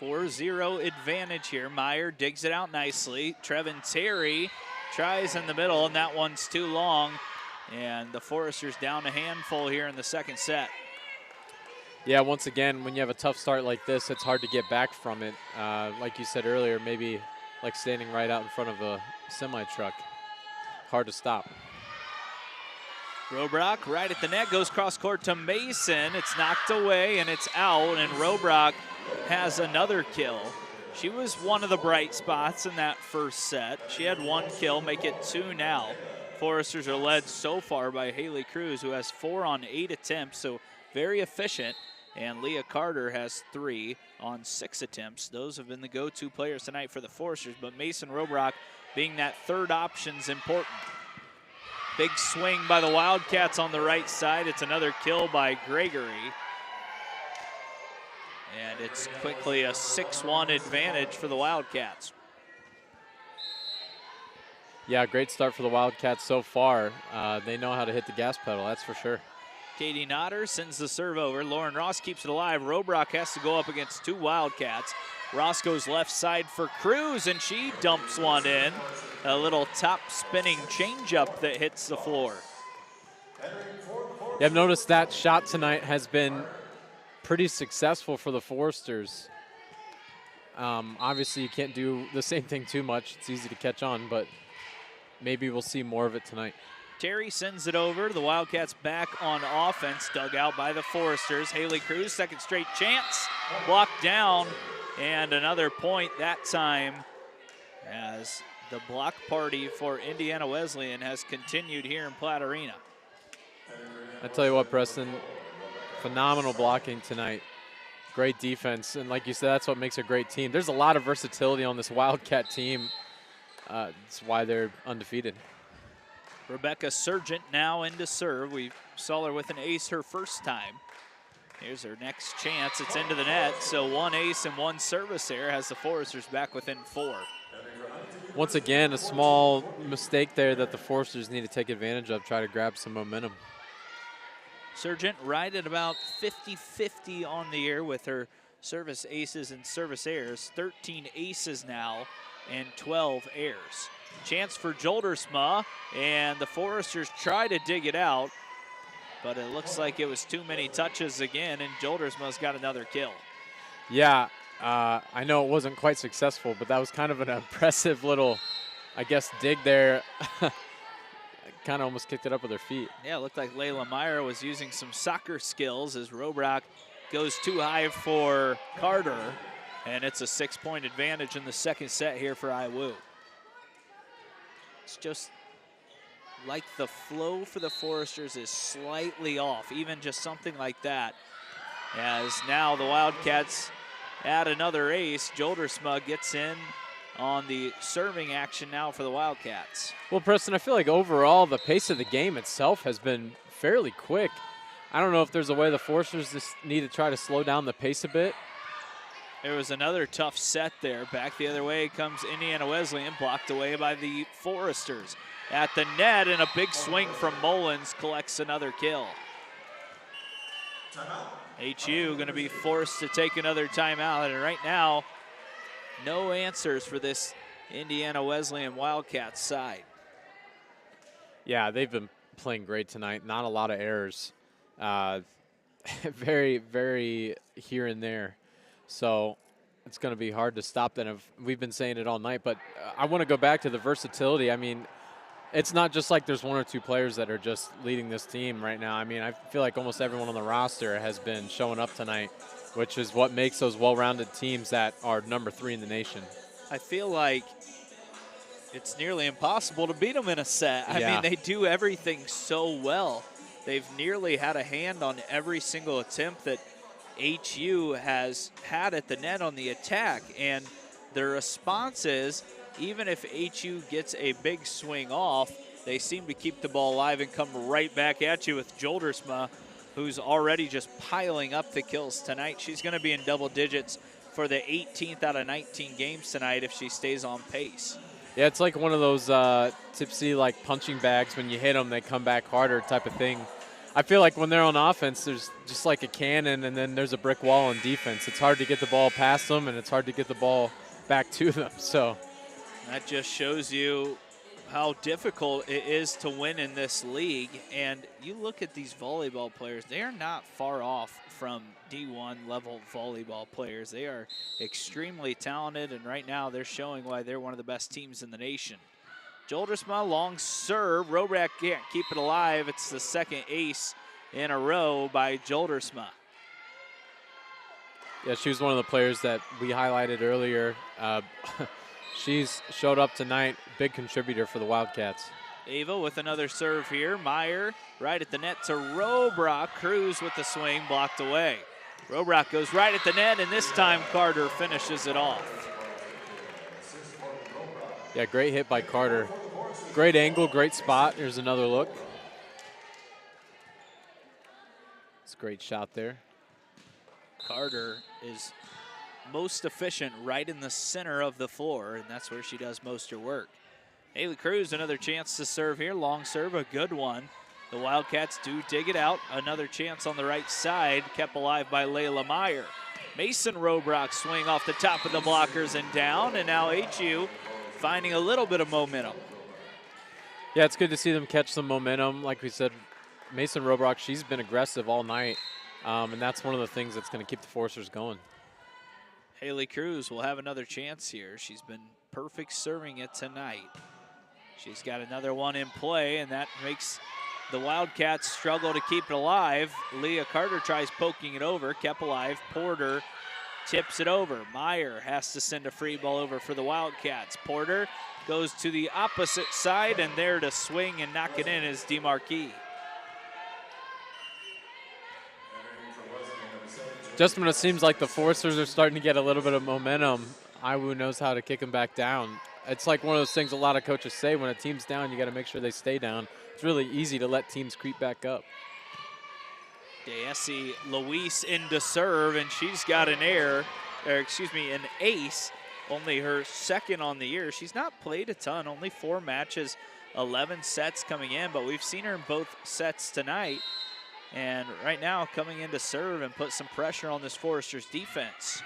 Speaker 2: 4-0 advantage here. Meyer digs it out nicely. Trevin Terry tries in the middle, and that one's too long. And the Foresters down a handful here in the second set.
Speaker 1: Yeah, once again, when you have a tough start like this, it's hard to get back from it. Like you said earlier, maybe like standing right out in front of a semi-truck. Hard to stop.
Speaker 2: Robrock right at the net, goes cross court to Mason. It's knocked away and it's out, and Robrock has another kill. She was one of the bright spots in that first set. She had one kill, make it 2 now. Foresters are led so far by Haley Cruz, who has 4 on 8 attempts, so very efficient. And Leah Carter has 3 on 6 attempts. Those have been the go-to players tonight for the Foresters, but Mason Robrock being that third option is important. Big swing by the Wildcats on the right side. It's another kill by Gregory. And it's quickly a 6-1 advantage for the Wildcats.
Speaker 1: Yeah, great start for the Wildcats so far. They know how to hit the gas pedal, that's for sure.
Speaker 2: Katie Notter sends the serve over. Lauren Ross keeps it alive. Robrock has to go up against 2 Wildcats. Ross goes left side for Cruz, and she dumps one in. A little top spinning changeup that hits the floor.
Speaker 1: Yeah, I've noticed that shot tonight has been pretty successful for the Foresters. Obviously, you can't do the same thing too much. It's easy to catch on, but maybe we'll see more of it tonight.
Speaker 2: Terry sends it over. The Wildcats back on offense, dug out by the Foresters. Haley Cruz, second straight chance, blocked down, and another point that time as the block party for Indiana Wesleyan has continued here in Platte Arena.
Speaker 1: I tell you what, Preston, phenomenal blocking tonight. Great defense, and like you said, that's what makes a great team. There's a lot of versatility on this Wildcat team. That's why they're undefeated.
Speaker 2: Rebecca Sargent now into serve. We saw her with an ace her first time. Here's her next chance. It's into the net, so 1 ace and 1 service error has the Foresters back within 4.
Speaker 1: Once again, a small mistake there that the Foresters need to take advantage of, try to grab some momentum.
Speaker 2: Sargent right at about 50-50 on the year with her service aces and service errors. 13 aces now and 12 errors. Chance for Joldersma, and the Foresters try to dig it out, but it looks like it was too many touches again, and Joldersma's got another kill.
Speaker 1: Yeah, I know it wasn't quite successful, but that was kind of an impressive little, I guess, dig there. Kind of almost kicked it up with her feet.
Speaker 2: Yeah, it looked like Layla Meyer was using some soccer skills as Robrock goes too high for Carter, and it's a 6-point advantage in the second set here for IWU. It's just like the flow for the Foresters is slightly off, even just something like that. As now the Wildcats add another ace. Joldersma gets in on the serving action now for the Wildcats.
Speaker 1: Well, Preston, I feel like overall the pace of the game itself has been fairly quick. I don't know if there's a way the Foresters just need to try to slow down the pace a bit.
Speaker 2: There was another tough set there. Back the other way comes Indiana Wesleyan, blocked away by the Foresters. At the net, and a big swing from Mullins collects another kill. HU going to be forced to take another timeout, and right now, no answers for this Indiana Wesleyan Wildcats side.
Speaker 1: Yeah, they've been playing great tonight. Not a lot of errors. Very, very here and there. So it's going to be hard to stop them. We've been saying it all night, but I want to go back to the versatility. I mean, it's not just like there's one or two players that are just leading this team right now. I mean, I feel like almost everyone on the roster has been showing up tonight, which is what makes those well-rounded teams that are number 3 in the nation.
Speaker 2: I feel like it's nearly impossible to beat them in a set. I mean, they do everything so well. They've nearly had a hand on every single attempt that HU has had at the net on the attack, and their response is, even if HU gets a big swing off, they seem to keep the ball alive and come right back at you with Joldersma, who's already just piling up the kills tonight. She's going to be in double digits for the 18th out of 19 games tonight if she stays on pace.
Speaker 1: Yeah, it's like one of those tipsy like punching bags. When you hit them, they come back harder type of thing. I feel like when they're on offense, there's just like a cannon, and then there's a brick wall on defense. It's hard to get the ball past them, and it's hard to get the ball back to them. So
Speaker 2: that just shows you how difficult it is to win in this league. And you look at these volleyball players, they are not far off from D1 level volleyball players. They are extremely talented, and right now they're showing why they're one of the best teams in the nation. Joldersma, long serve. Robrak can't keep it alive. It's the second ace in a row by Joldersma.
Speaker 1: Yeah, she was one of the players that we highlighted earlier. She's showed up tonight, big contributor for the Wildcats.
Speaker 2: Ava with another serve here. Meyer right at the net to Robrock. Cruz with the swing, blocked away. Robrock goes right at the net, and this time Carter finishes it off.
Speaker 1: Yeah, great hit by Carter. Great angle, great spot. Here's another look. It's a great shot there.
Speaker 2: Carter is most efficient right in the center of the floor, and that's where she does most of her work. Haley Cruz, another chance to serve here. Long serve, a good one. The Wildcats do dig it out. Another chance on the right side, kept alive by Layla Meyer. Mason Robrock swing off the top of the blockers and down, and now HU finding a little bit of momentum.
Speaker 1: Yeah, it's good to see them catch some momentum. Like we said, Mason Robrock, she's been aggressive all night, and that's one of the things that's going to keep the Foresters going.
Speaker 2: Haley Cruz will have another chance here. She's been perfect serving it tonight. She's got another one in play, and that makes the Wildcats struggle to keep it alive. Leah Carter tries poking it over, kept alive. Porter tips it over. Meyer has to send a free ball over for the Wildcats. Porter goes to the opposite side, and there to swing and knock it in is DeMarquis.
Speaker 1: Just when it seems like the Foresters are starting to get a little bit of momentum, IWU knows how to kick them back down. It's like one of those things a lot of coaches say, when a team's down, you got to make sure they stay down. It's really easy to let teams creep back up.
Speaker 2: Deessie Luis into serve, and she's got an an ace, only her second on the year. She's not played a ton, only 4 matches, 11 sets coming in, but we've seen her in both sets tonight. And right now coming in to serve and put some pressure on this Foresters defense.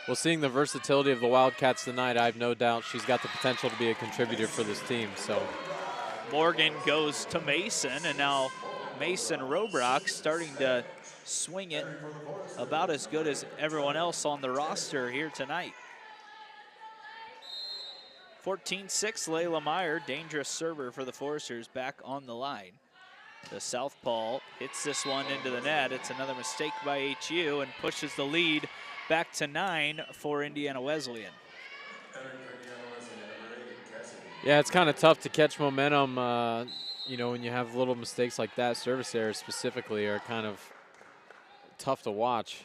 Speaker 1: Well, seeing the versatility of the Wildcats tonight, I have no doubt she's got the potential to be a contributor for this team. So
Speaker 2: Morgan goes to Mason, and now Mason Robrock starting to swing it about as good as everyone else on the roster here tonight. 14-6, Layla Meyer, dangerous server for the Foresters, back on the line. The southpaw hits this one into the net. It's another mistake by HU and pushes the lead back to 9 for Indiana Wesleyan.
Speaker 1: yeah, it's kind of tough to catch momentum, you know, when you have little mistakes like that. Service errors specifically are kind of tough to watch.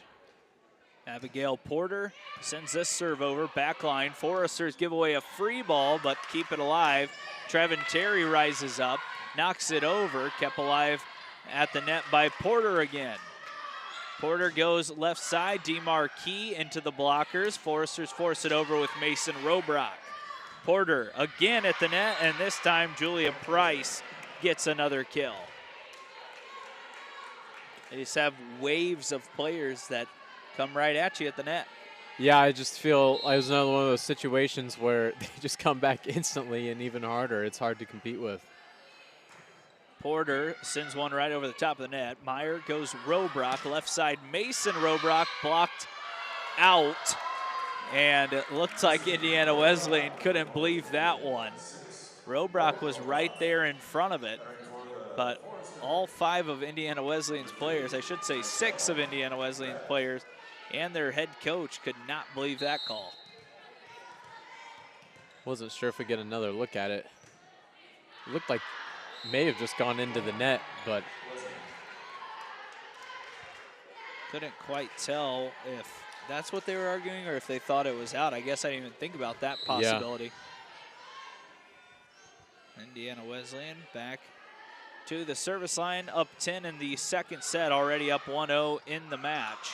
Speaker 2: Abigail Porter sends this serve over, back line. Foresters give away a free ball, but keep it alive. Trevin Terry rises up, knocks it over, kept alive at the net by Porter again. Porter goes left side, DeMarquis into the blockers. Foresters force it over with Mason Robrock. Porter again at the net, and this time Julia Price gets another kill. They just have waves of players that come right at you at the net.
Speaker 1: Yeah, I just feel it was another one of those situations where they just come back instantly and even harder. It's hard to compete with.
Speaker 2: Porter sends one right over the top of the net. Meyer goes Robrock, left side Mason Robrock blocked out. And it looked like Indiana Wesleyan couldn't believe that one. Robrock was right there in front of it, but all 5 of Indiana Wesleyan's players, I should say 6 of Indiana Wesleyan's players, and their head coach could not believe that call.
Speaker 1: Wasn't sure if we get another look at it. It looked like may have just gone into the net, but
Speaker 2: couldn't quite tell if that's what they were arguing or if they thought it was out. I guess I didn't even think about that possibility. Yeah. Indiana Wesleyan back to the service line, up 10 in the second set, already up 1-0 in the match.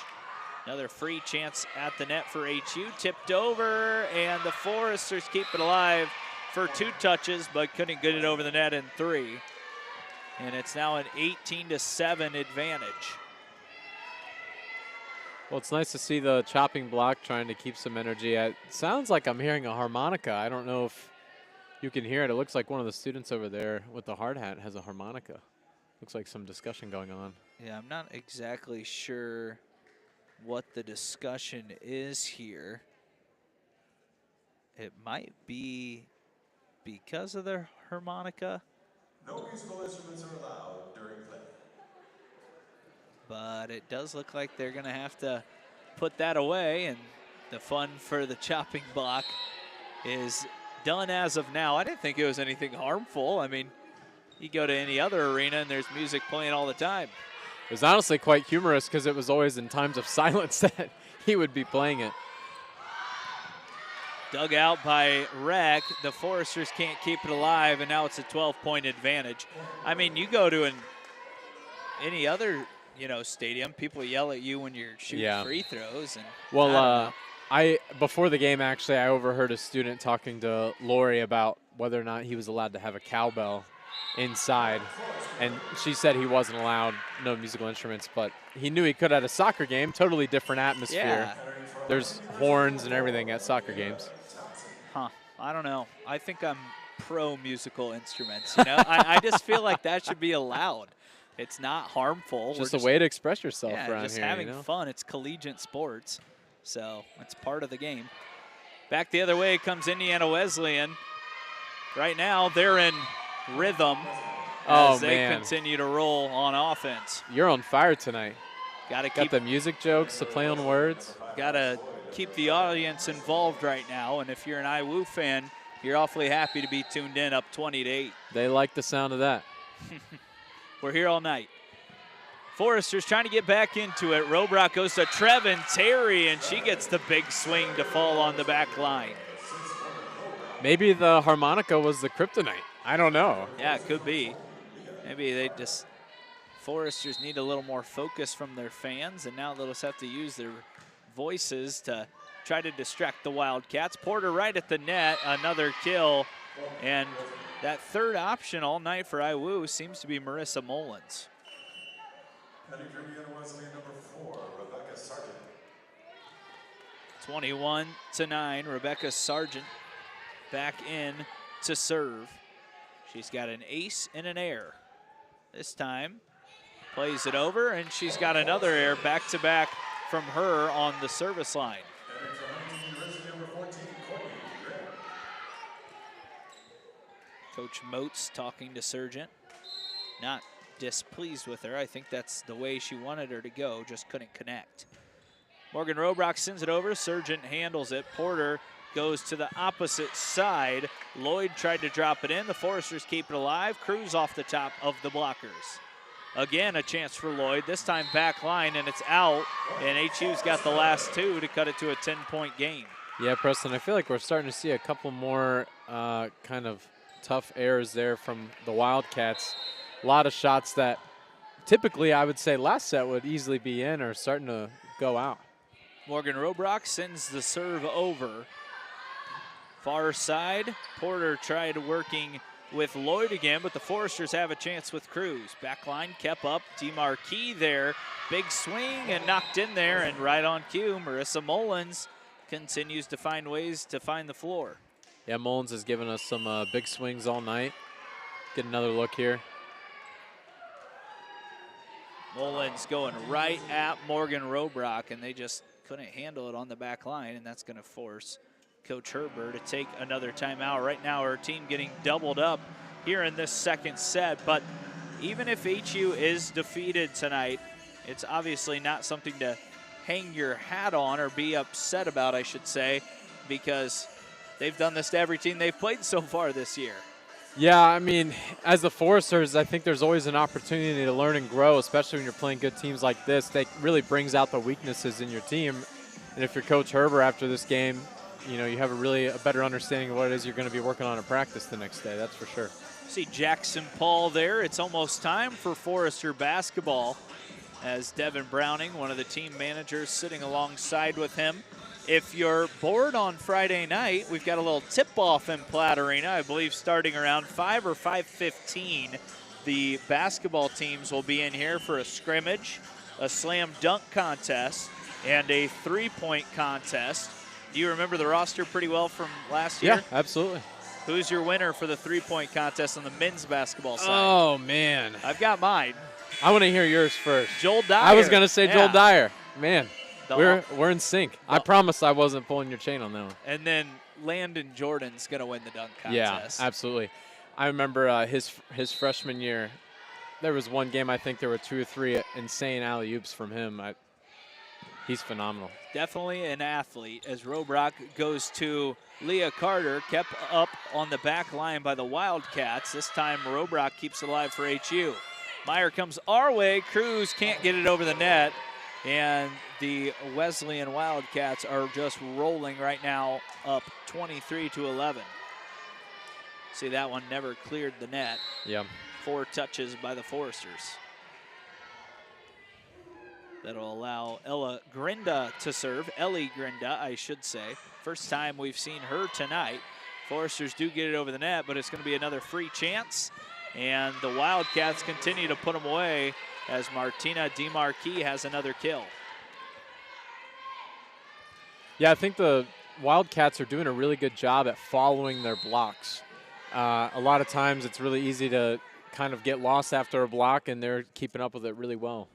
Speaker 2: Another free chance at the net for HU, tipped over, and the Foresters keep it alive for 2 touches, but couldn't get it over the net in 3. And it's now an 18-7 advantage.
Speaker 1: Well, it's nice to see the chopping block trying to keep some energy. It sounds like I'm hearing a harmonica. I don't know if you can hear it. It looks like one of the students over there with the hard hat has a harmonica. Looks like some discussion going on.
Speaker 2: Yeah, I'm not exactly sure what the discussion is here. It might be because of their harmonica.
Speaker 28: No musical instruments are allowed during play.
Speaker 2: But it does look like they're going to have to put that away, and the fun for the chopping block is done as of now. I didn't think it was anything harmful. I mean, you go to any other arena and there's music playing all the time.
Speaker 1: It was honestly quite humorous because it was always in times of silence that he would be playing it.
Speaker 2: Dug out by Rec. The Foresters can't keep it alive, and now it's a 12-point advantage. I mean, you go to any other stadium, people yell at you when you're shooting free throws. And
Speaker 1: well, before the game, actually, I overheard a student talking to Lori about whether or not he was allowed to have a cowbell inside, and she said he wasn't allowed, no musical instruments, but he knew he could at a soccer game. Totally different atmosphere.
Speaker 2: Yeah.
Speaker 1: There's horns and everything at soccer games.
Speaker 2: Huh. I don't know. I think I'm pro musical instruments. I just feel like that should be allowed. It's not harmful.
Speaker 1: Just a way to express yourself around
Speaker 2: just
Speaker 1: here.
Speaker 2: Having fun. It's collegiate sports, so it's part of the game. Back the other way comes Indiana Wesleyan. Right now, they're in rhythm as they continue to roll on offense.
Speaker 1: You're on fire tonight.
Speaker 2: Got
Speaker 1: the music jokes, the play on words.
Speaker 2: Got to keep the audience involved right now, and if you're an IWU fan, you're awfully happy to be tuned in, up 20-8.
Speaker 1: They like the sound of that.
Speaker 2: We're here all night. Foresters trying to get back into it. Robrock goes to Trevin Terry, and she gets the big swing to fall on the back line.
Speaker 1: Maybe the harmonica was the kryptonite. I don't know.
Speaker 2: Yeah, it could be. Maybe Foresters need a little more focus from their fans, and now they'll just have to use their voices to try to distract the Wildcats. Porter right at the net, another kill, and that third option all night for IWU seems to be Marissa Mullins.
Speaker 28: Heading for Indiana Wesleyan, number 4, Rebecca Sargent.
Speaker 2: 21-9, Rebecca Sargent back in to serve. She's got an ace and an air. This time, plays it over, and she's got another air back-to-back from her on the service line. Coach Moats talking to Sargent. Not displeased with her. I think that's the way she wanted her to go, just couldn't connect. Morgan Robrock sends it over. Sargent handles it. Porter goes to the opposite side. Lloyd tried to drop it in. The Foresters keep it alive. Cruz off the top of the blockers. Again, a chance for Lloyd. This time back line, and it's out. And HU's got the last 2 to cut it to a 10-point game.
Speaker 1: Yeah, Preston, I feel like we're starting to see a couple more kind of tough errors there from the Wildcats. A lot of shots that typically I would say last set would easily be in or starting to go out.
Speaker 2: Morgan Robrock sends the serve over. Far side, Porter tried working with Lloyd again, but the Foresters have a chance with Cruz. Backline kept up, DeMarquis there. Big swing and knocked in there, and right on cue, Marissa Mullins continues to find ways to find the floor.
Speaker 1: Yeah, Mullins has given us some big swings all night. Get another look here.
Speaker 2: Mullins going right at Morgan Robrock, and they just couldn't handle it on the back line, and that's going to force Coach Herber to take another timeout. Right now, our team getting doubled up here in this second set, but even if HU is defeated tonight, it's obviously not something to hang your hat on or be upset about, I should say, because they've done this to every team they've played so far this year.
Speaker 1: Yeah, I mean, as the Foresters, I think there's always an opportunity to learn and grow, especially when you're playing good teams like this. That really brings out the weaknesses in your team. And if you're Coach Herber after this game, you know, you have a better understanding of what it is you're going to be working on in practice the next day, that's for sure.
Speaker 2: See Jackson Paul there. It's almost time for Forester basketball as Devin Browning, one of the team managers, sitting alongside with him. If you're bored on Friday night, we've got a little tip-off in Platt Arena, I believe starting around 5 or 5:15. The basketball teams will be in here for a scrimmage, a slam dunk contest, and a three-point contest. Do you remember the roster pretty well from last year?
Speaker 1: Yeah, absolutely.
Speaker 2: Who's your winner for the three-point contest on the men's basketball side?
Speaker 1: Oh, man.
Speaker 2: I've got mine.
Speaker 1: I want to hear yours first.
Speaker 2: Joel Dyer.
Speaker 1: I was going to say Joel Dyer. Man,
Speaker 2: The-
Speaker 1: we're in sync. I promised I wasn't pulling your chain on that one.
Speaker 2: And then Landon Jordan's going to win the dunk
Speaker 1: Yeah,
Speaker 2: contest.
Speaker 1: absolutely. I remember his freshman year, there was one game I think there were 2 or 3 insane alley-oops from him. He's phenomenal.
Speaker 2: Definitely an athlete as Robrock goes to Leah Carter, kept up on the back line by the Wildcats. This time Robrock keeps it alive for HU. Meyer comes our way. Cruz can't get it over the net. And the Wesleyan Wildcats are just rolling right now, up 23-11. See, that one never cleared the net.
Speaker 1: Yeah.
Speaker 2: 4 touches by the Foresters. That'll allow Ella Grinda to serve. Ellie Grinda, I should say. First time we've seen her tonight. Foresters do get it over the net, but it's going to be another free chance. And the Wildcats continue to put them away as Martina DeMarquis has another kill.
Speaker 1: Yeah, I think the Wildcats are doing a really good job at following their blocks. A lot of times it's really easy to kind of get lost after a block, and they're keeping up with it really well.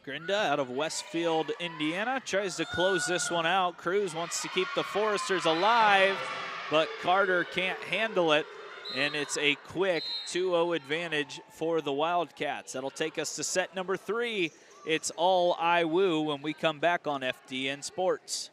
Speaker 2: Grinda out of Westfield, Indiana, tries to close this one out. Cruz wants to keep the Foresters alive, but Carter can't handle it, and it's a quick 2-0 advantage for the Wildcats. That'll take us to set number 3. It's all IWU when we come back on FDN Sports.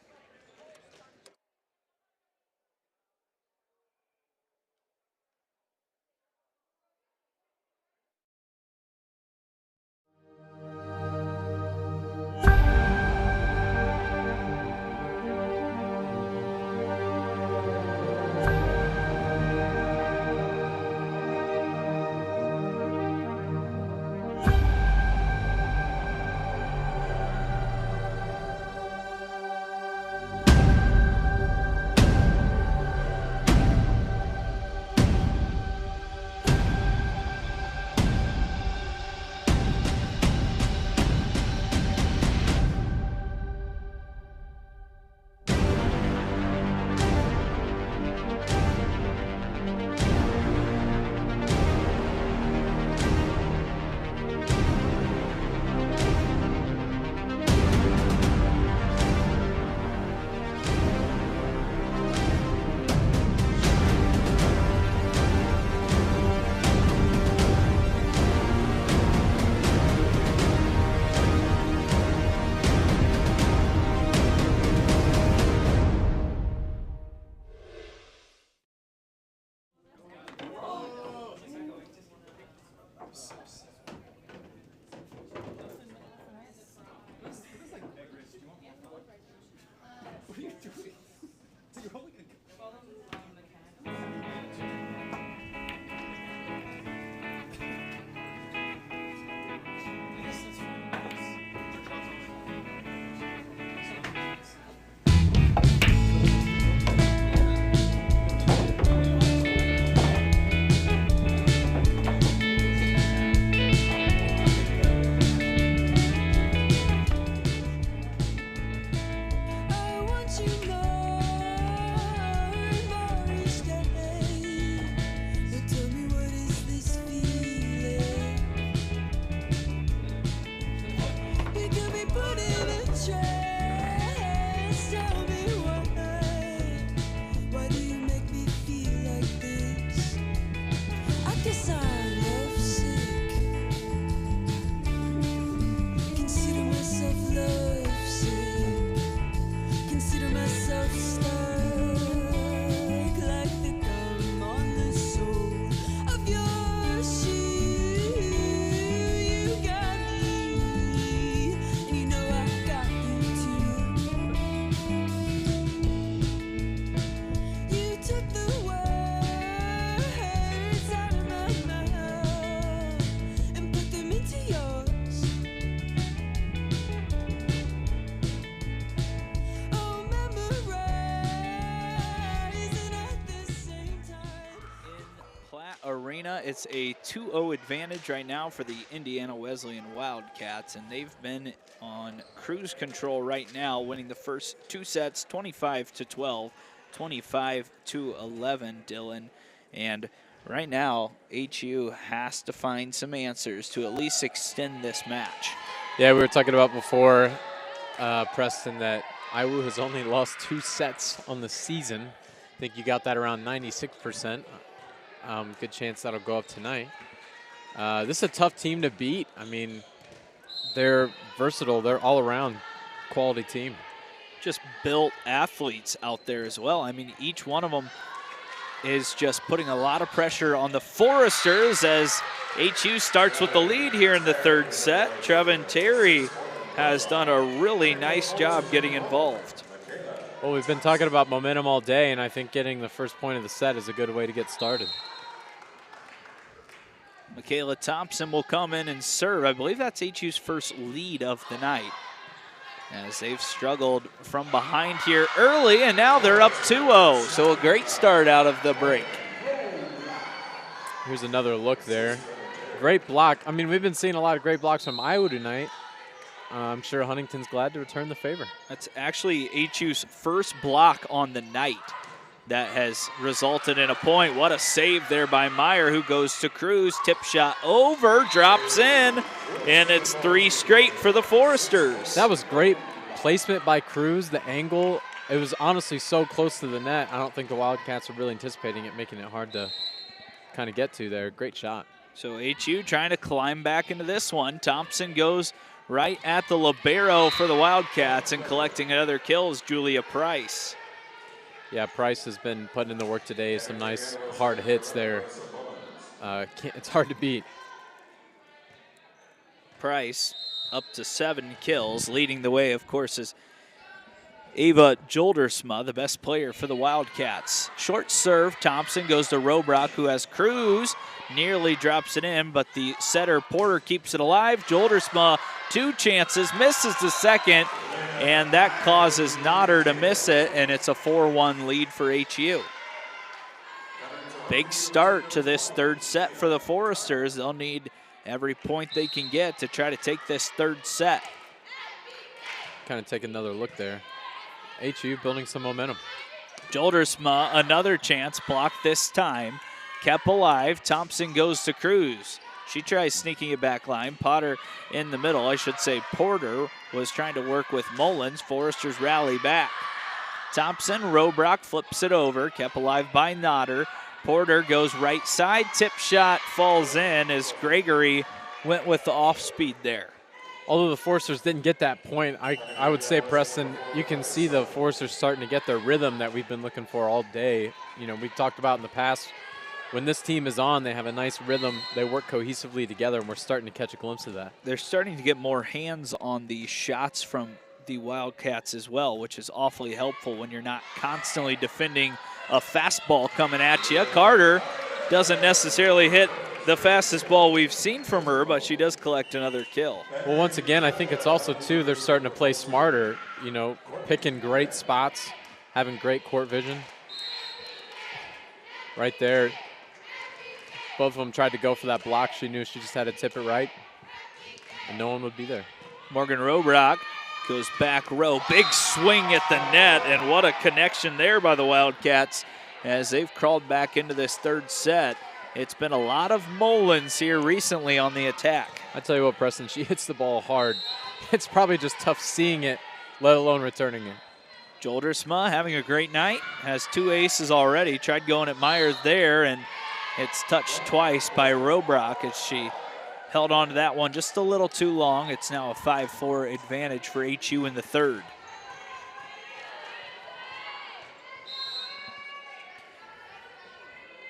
Speaker 2: Arena. It's a 2-0 advantage right now for the Indiana Wesleyan Wildcats, and they've been on cruise control right now, winning the first 2 sets, 25-12, 25-11, Dylan. And right now, HU has to find some answers to at least extend this match.
Speaker 1: Yeah, we were talking about before, Preston, that IWU has only lost 2 sets on the season. I think you got that around 96%. Good chance that'll go up tonight. This is a tough team to beat. I mean, they're versatile. They're all-around quality team.
Speaker 2: Just built athletes out there as well. I mean, each one of them is just putting a lot of pressure on the Foresters as HU starts with the lead here in the 3rd set. Trevin Terry has done a really nice job getting involved.
Speaker 1: Well, we've been talking about momentum all day, and I think getting the first point of the set is a good way to get started.
Speaker 2: Michaela Thompson will come in and serve. I believe that's HU's first lead of the night, as they've struggled from behind here early, and now they're up 2-0. So a great start out of the break.
Speaker 1: Here's another look there. Great block. I mean, we've been seeing a lot of great blocks from Iowa tonight. I'm sure Huntington's glad to return the favor.
Speaker 2: That's actually HU's first block on the night that has resulted in a point. What a save there by Meyer, who goes to Cruz. Tip shot over, drops in, and it's 3 straight for the Foresters.
Speaker 1: That was great placement by Cruz. The angle, it was honestly so close to the net. I don't think the Wildcats were really anticipating it, making it hard to kind of get to there. Great shot.
Speaker 2: So HU trying to climb back into this one. Thompson goes right at the libero for the Wildcats, and collecting another kill is Julia Price.
Speaker 1: Yeah, Price has been putting in the work today. Some nice hard hits there. It's hard to beat.
Speaker 2: Price up to 7 kills. Leading the way, of course, is Ava Joldersma, the best player for the Wildcats. Short serve, Thompson goes to Robrock, who has Cruz. Nearly drops it in, but the setter Porter keeps it alive. Joldersma, 2 chances, misses the second, and that causes Nodder to miss it, and it's a 4-1 lead for HU. Big start to this 3rd set for the Foresters. They'll need every point they can get to try to take this 3rd set.
Speaker 1: Kind of take another look there. HU building some momentum.
Speaker 2: Joldersma, another chance, blocked this time. Kept alive. Thompson goes to Cruz. She tries sneaking it back line. Potter in the middle. I should say Porter was trying to work with Mullins. Foresters rally back. Thompson, Robrock flips it over. Kept alive by Nodder. Porter goes right side. Tip shot falls in as Gregory went with the off speed there.
Speaker 1: Although the Foresters didn't get that point, I would say, Preston, you can see the Foresters starting to get their rhythm that we've been looking for all day. You know, we've talked about in the past, when this team is on, they have a nice rhythm. They work cohesively together, and we're starting to catch a glimpse of that.
Speaker 2: They're starting to get more hands on the shots from the Wildcats as well, which is awfully helpful when you're not constantly defending a fastball coming at you. Carter doesn't necessarily hit the fastest ball we've seen from her, but she does collect another kill.
Speaker 1: Well, once again, I think it's also, too, they're starting to play smarter, you know, picking great spots, having great court vision. Right there. Both of them tried to go for that block. She knew she just had to tip it right, and no one would be there.
Speaker 2: Morgan Robrock goes back row. Big swing at the net, and what a connection there by the Wildcats as they've crawled back into this 3rd set. It's been a lot of Mullins here recently on the attack.
Speaker 1: I tell you what, Preston, she hits the ball hard. It's probably just tough seeing it, let alone returning it.
Speaker 2: Joldersma having a great night, has 2 aces already. Tried going at Myers there, and it's touched twice by Robrock as she held on to that one just a little too long. It's now a 5-4 advantage for HU in the 3rd.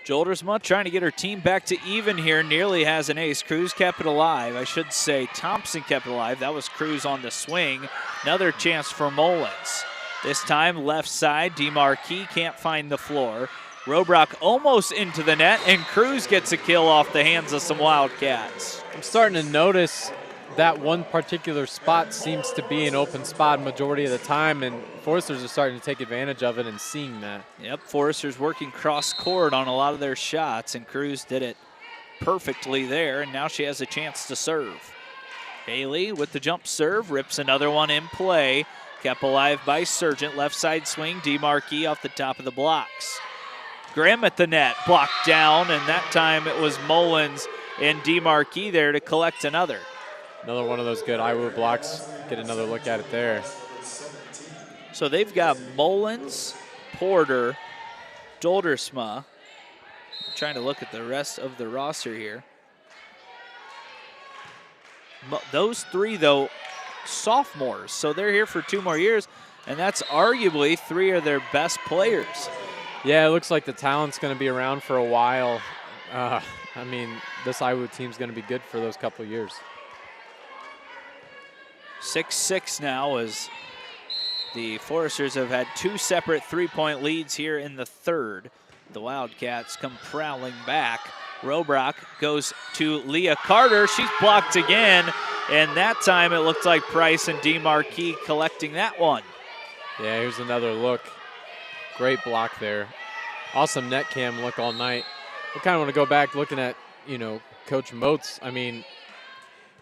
Speaker 2: Joldersma trying to get her team back to even here. Nearly has an ace. Cruz kept it alive. I should say Thompson kept it alive. That was Cruz on the swing. Another chance for Mullins. This time left side. DeMarquis can't find the floor. Robrock almost into the net, and Cruz gets a kill off the hands of some Wildcats.
Speaker 1: I'm starting to notice that one particular spot seems to be an open spot majority of the time, and Foresters are starting to take advantage of it and seeing that.
Speaker 2: Yep, Foresters working cross court on a lot of their shots, and Cruz did it perfectly there, and now she has a chance to serve. Haley with the jump serve, rips another one in play. Kept alive by Sargent, left side swing, DeMarquis off the top of the blocks. Grimm at the net, blocked down, and that time it was Mullins and DeMarquis there to collect another.
Speaker 1: Another one of those good IWU blocks. Get another look at it there.
Speaker 2: So they've got Mullins, Porter, Doldersma. I'm trying to look at the rest of the roster here. Those three, though, sophomores, so they're here for 2 more years, and that's arguably 3 of their best players.
Speaker 1: Yeah, it looks like the talent's going to be around for a while. I mean, this IWU team's going to be good for those couple of years.
Speaker 2: 6-6 now as the Foresters have had 2 separate 3-point leads here in the third. The Wildcats come prowling back. Robrock goes to Leah Carter. She's blocked again, and that time it looked like Price and DeMarquis collecting that one.
Speaker 1: Yeah, here's another look. Great block there. Awesome net cam look all night. I kind of want to go back looking at, you know, Coach Moats. I mean,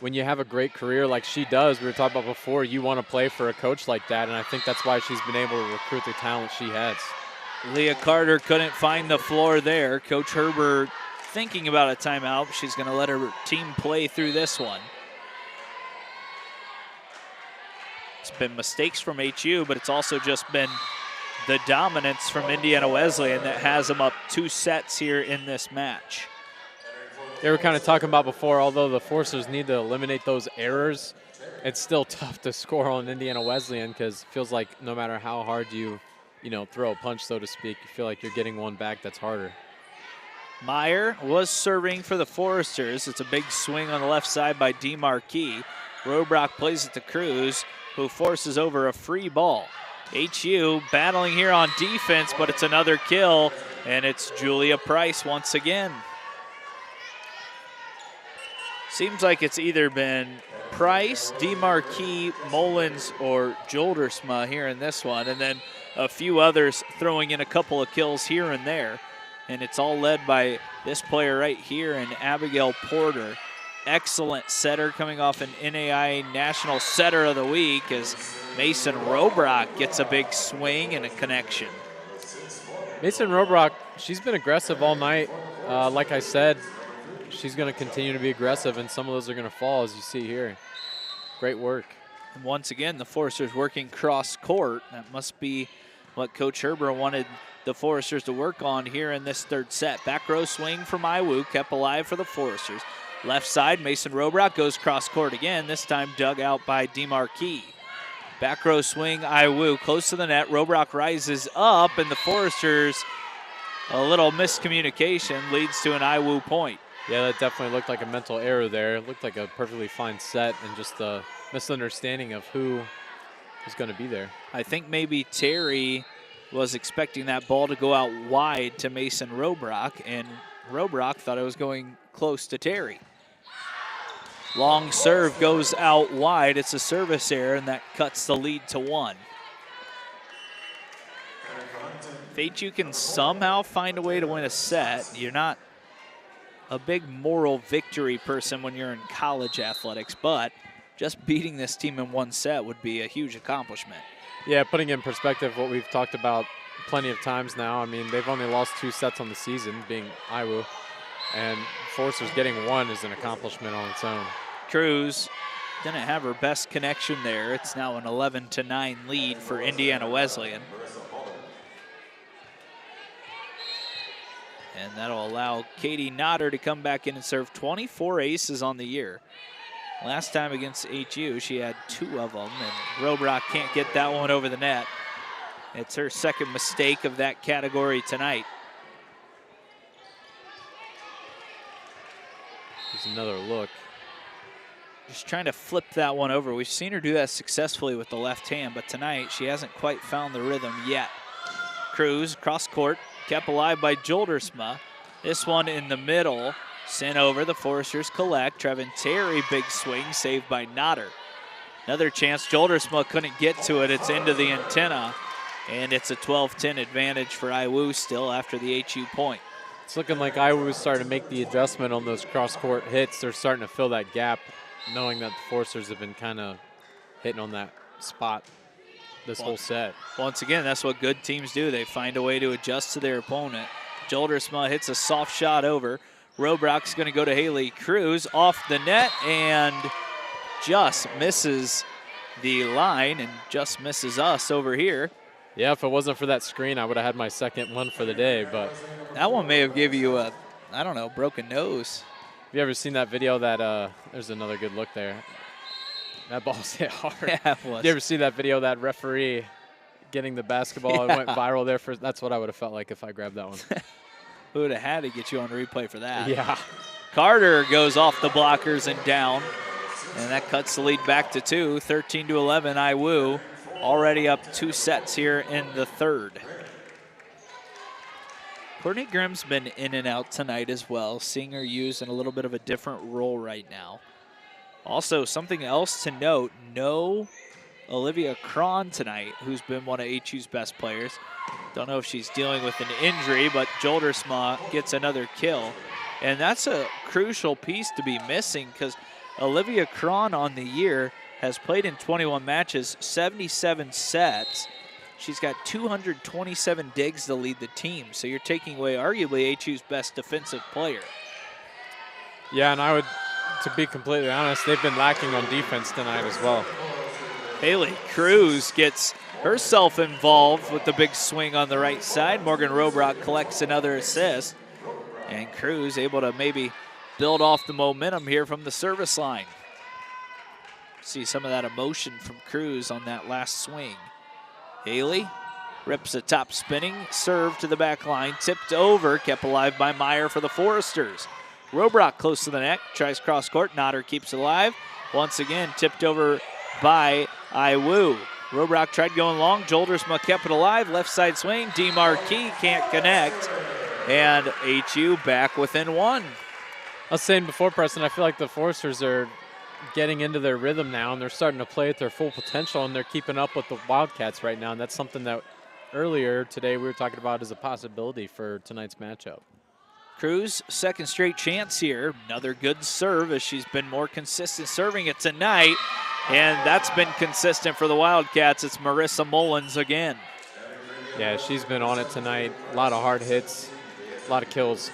Speaker 1: when you have a great career like she does, we were talking about before, you want to play for a coach like that, and I think that's why she's been able to recruit the talent she has.
Speaker 2: Leah Carter couldn't find the floor there. Coach Herbert thinking about a timeout. She's going to let her team play through this one. It's been mistakes from HU, but it's also just been the dominance from Indiana Wesleyan that has them up 2 sets here in this match.
Speaker 1: They were kind of talking about before, although the Foresters need to eliminate those errors, it's still tough to score on Indiana Wesleyan because it feels like no matter how hard you throw a punch, so to speak, you feel like you're getting one back that's harder.
Speaker 2: Meyer was serving for the Foresters. It's a big swing on the left side by DeMarquis. Robrock plays it to Cruz, who forces over a free ball. HU battling here on defense, but it's another kill, and it's Julia Price once again. Seems like it's either been Price, DeMarquis, Mullins, or Joldersma here in this one, and then a few others throwing in a couple of kills here and there. And it's all led by this player right here in Abigail Porter. Excellent setter coming off an NAI National Setter of the Week as Mason Robrock gets a big swing and a connection.
Speaker 1: Mason Robrock, she's been aggressive all night. Like I said, she's going to continue to be aggressive, and some of those are going to fall, as you see here. Great work.
Speaker 2: And once again, the Foresters working cross court. That must be what Coach Herbert wanted the Foresters to work on here in this third set. Back row swing from IWU, kept alive for the Foresters. Left side, Mason Robrock goes cross court again, this time dug out by DeMarquis. Back row swing, IWU close to the net. Robrock rises up, and the Foresters, a little miscommunication leads to an IWU point.
Speaker 1: Yeah, that definitely looked like a mental error there. It looked like a perfectly fine set and just a misunderstanding of who was going to be there.
Speaker 2: I think maybe Terry was expecting that ball to go out wide to Mason Robrock, and Robrock thought it was going close to Terry. Long serve goes out wide. It's a service error, and that cuts the lead to 1. If HU can somehow find a way to win a set, you're not a big moral victory person when you're in college athletics, but just beating this team in 1 set would be a huge accomplishment.
Speaker 1: Yeah, putting in perspective what we've talked about plenty of times now. I mean, they've only lost 2 sets on the season, being IWU, and Foresters getting 1 is an accomplishment on its own.
Speaker 2: Cruz didn't have her best connection there. It's now an 11-9 lead for Indiana Wesleyan. And that'll allow Katie Notter to come back in and serve 24 aces on the year. Last time against HU, she had 2 of them, and Robrock can't get that one over the net. It's her second mistake of that category tonight.
Speaker 1: Here's another look.
Speaker 2: Just trying to flip that one over. We've seen her do that successfully with the left hand, but tonight she hasn't quite found the rhythm yet. Cruz, cross court, kept alive by Joldersma. This one in the middle, sent over. The Foresters collect. Trevin Terry, big swing, saved by Notter. Another chance. Joldersma couldn't get to it. It's into the antenna, and it's a 12-10 advantage for IWU still after the HU point.
Speaker 1: It's looking like IWU is starting to make the adjustment on those cross-court hits. They're starting to fill that gap, knowing that the Forsters have been kind of hitting on that spot this whole set.
Speaker 2: Once again, that's what good teams do. They find a way to adjust to their opponent. Joldersma hits a soft shot over. Robrock's going to go to Haley Cruz off the net and just misses the line and just misses us over here.
Speaker 1: Yeah, if it wasn't for that screen, I would have had my second one for the day, but
Speaker 2: that one may have given you a, I don't know, broken nose.
Speaker 1: Have you ever seen that video that, there's another good look there. That ball's hit hard.
Speaker 2: Yeah, it was.
Speaker 1: You ever see that video, that referee getting the basketball?
Speaker 2: Yeah.
Speaker 1: It went viral there. That's what I would have felt like if I grabbed that one.
Speaker 2: We would have had to get you on replay for that.
Speaker 1: Yeah.
Speaker 2: Carter goes off the blockers and down, and that cuts the lead back to 2, 13-11, IWU. Already up 2 sets here in the third. Courtney Grimm's been in and out tonight as well, seeing her used in a little bit of a different role right now. Also, something else to note, no Olivia Cron tonight, who's been one of HU's best players. Don't know if she's dealing with an injury, but Joldersma gets another kill. And that's a crucial piece to be missing because Olivia Cron on the year has played in 21 matches, 77 sets. She's got 227 digs to lead the team. So you're taking away arguably HU's best defensive player.
Speaker 1: Yeah, and I would, to be completely honest, they've been lacking on defense tonight as well.
Speaker 2: Haley Cruz gets herself involved with the big swing on the right side. Morgan Robrock collects another assist. And Cruz able to maybe build off the momentum here from the service line. See some of that emotion from Cruz on that last swing. Haley rips a top spinning serve to the back line, tipped over, kept alive by Meyer for the Foresters. Robrock close to the net, tries cross court, Nodder keeps it alive. Once again, tipped over by IWU. Robrock tried going long, Joldersma kept it alive, left side swing, DeMarquis can't connect, and HU back within 1.
Speaker 1: I was saying before, Preston, I feel like the Foresters are getting into their rhythm now, and they're starting to play at their full potential, and they're keeping up with the Wildcats right now, and that's something that earlier today we were talking about as a possibility for tonight's matchup.
Speaker 2: Cruz, second straight chance here. Another good serve as she's been more consistent serving it tonight, and that's been consistent for the Wildcats. It's Marissa Mullins again.
Speaker 1: Yeah, she's been on it tonight. A lot of hard hits, a lot of kills.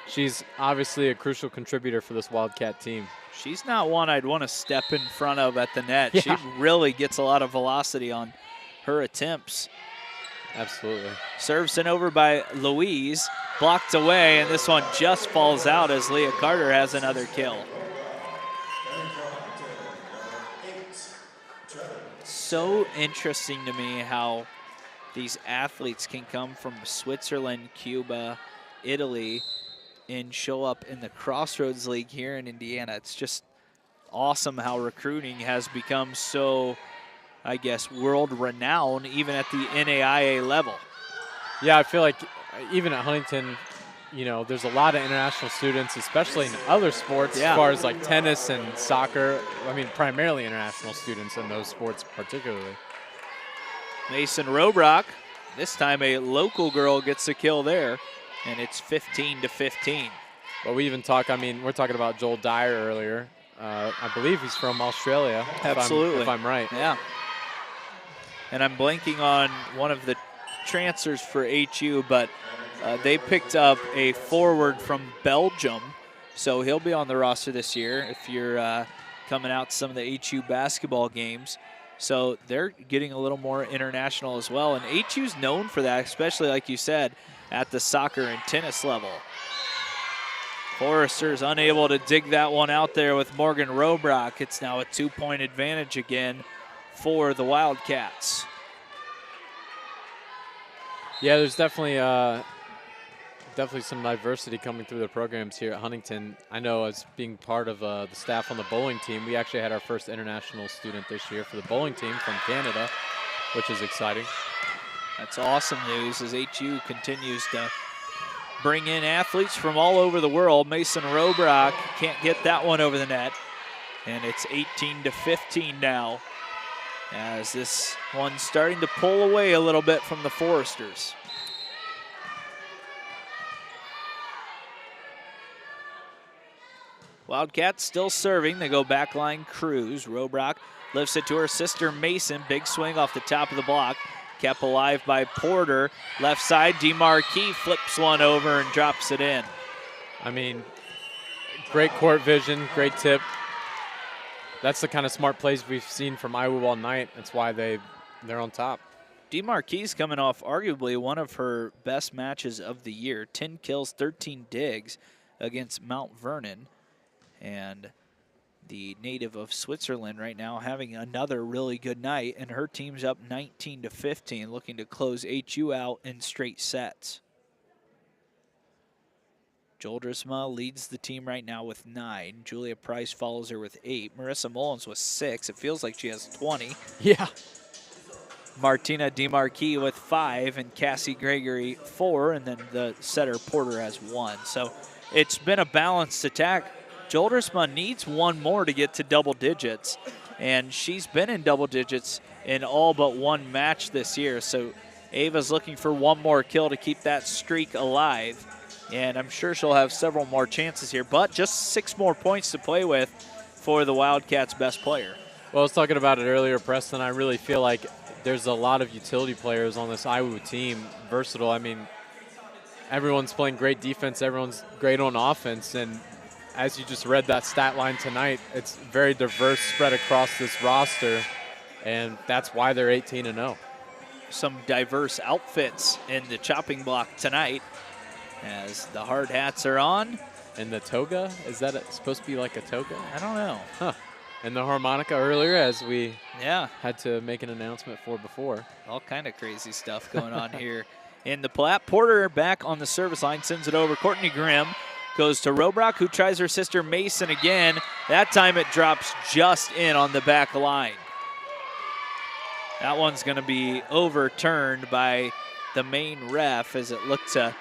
Speaker 1: She's obviously a crucial contributor for this Wildcat team.
Speaker 2: She's not one I'd want to step in front of at the net.
Speaker 1: Yeah.
Speaker 2: She really gets a lot of velocity on her attempts.
Speaker 1: Absolutely.
Speaker 2: Serves sent over by Louise, blocked away, and this one just falls out as Leah Carter has another kill. So interesting to me how these athletes can come from Switzerland, Cuba, Italy, and show up in the Crossroads League here in Indiana. It's just awesome how recruiting has become so, I guess, world-renowned even at the NAIA level.
Speaker 1: Yeah, I feel like even at Huntington, you know, there's a lot of international students, especially in other sports, as far as like tennis and soccer. I mean, primarily international students in those sports particularly.
Speaker 2: Mason Robrock, this time a local girl gets a kill there, and it's 15-15.
Speaker 1: But we even talk, I mean, we're talking about Joel Dyer earlier. I believe he's from Australia.
Speaker 2: Absolutely.
Speaker 1: If I'm right.
Speaker 2: Yeah. And I'm blanking on one of the transfers for HU, but they picked up a forward from Belgium, so he'll be on the roster this year if you're coming out to some of the HU basketball games. So they're getting a little more international as well, and HU's known for that, especially like you said, at the soccer and tennis level. Foresters unable to dig that one out there with Morgan Robrock. It's now a 2-point advantage again for the Wildcats.
Speaker 1: Yeah, there's definitely some diversity coming through the programs here at Huntington. I know as being part of the staff on the bowling team, we actually had our first international student this year for the bowling team from Canada, which is exciting.
Speaker 2: That's awesome news as HU continues to bring in athletes from all over the world. Mason Robrock can't get that one over the net, and it's 18-15 now as this one's starting to pull away a little bit from the Foresters. Wildcats still serving. They go backline Cruz. Robrock lifts it to her sister Mason. Big swing off the top of the block. Kept alive by Porter. Left side, DeMarquis flips one over and drops it in.
Speaker 1: I mean, great court vision, great tip. That's the kind of smart plays we've seen from IWU all night. That's why they're on top.
Speaker 2: DeMarquis coming off arguably one of her best matches of the year. 10 kills, 13 digs against Mount Vernon. And the native of Switzerland right now having another really good night. And her team's up 19-15, looking to close HU out in straight sets. Joldrisma leads the team right now with 9. Julia Price follows her with 8. Marissa Mullins with 6. It feels like she has 20.
Speaker 1: Yeah.
Speaker 2: Martina DeMarquis with 5 and Cassie Gregory 4, and then the setter Porter has 1. So it's been a balanced attack. Joldrisma needs one more to get to double digits, and she's been in double digits in all but one match this year. So Ava's looking for one more kill to keep that streak alive, and I'm sure she'll have several more chances here, but just 6 more points to play with for the Wildcats' best player.
Speaker 1: Well, I was talking about it earlier, Preston. I really feel like there's a lot of utility players on this IWU team, versatile. I mean, everyone's playing great defense, everyone's great on offense, and as you just read that stat line tonight, it's very diverse spread across this roster, and that's why they're 18-0.
Speaker 2: Some diverse outfits in the chopping block tonight as the hard hats are on.
Speaker 1: And the toga, is that supposed to be like a toga?
Speaker 2: I don't know.
Speaker 1: Huh. And the harmonica earlier, as we
Speaker 2: had
Speaker 1: to make an announcement for before.
Speaker 2: All kind of crazy stuff going on here in the Platte. Porter back on the service line, sends it over. Courtney Grimm goes to Robrock, who tries her sister Mason again. That time it drops just in on the back line. That one's going to be overturned by the main ref as it looked to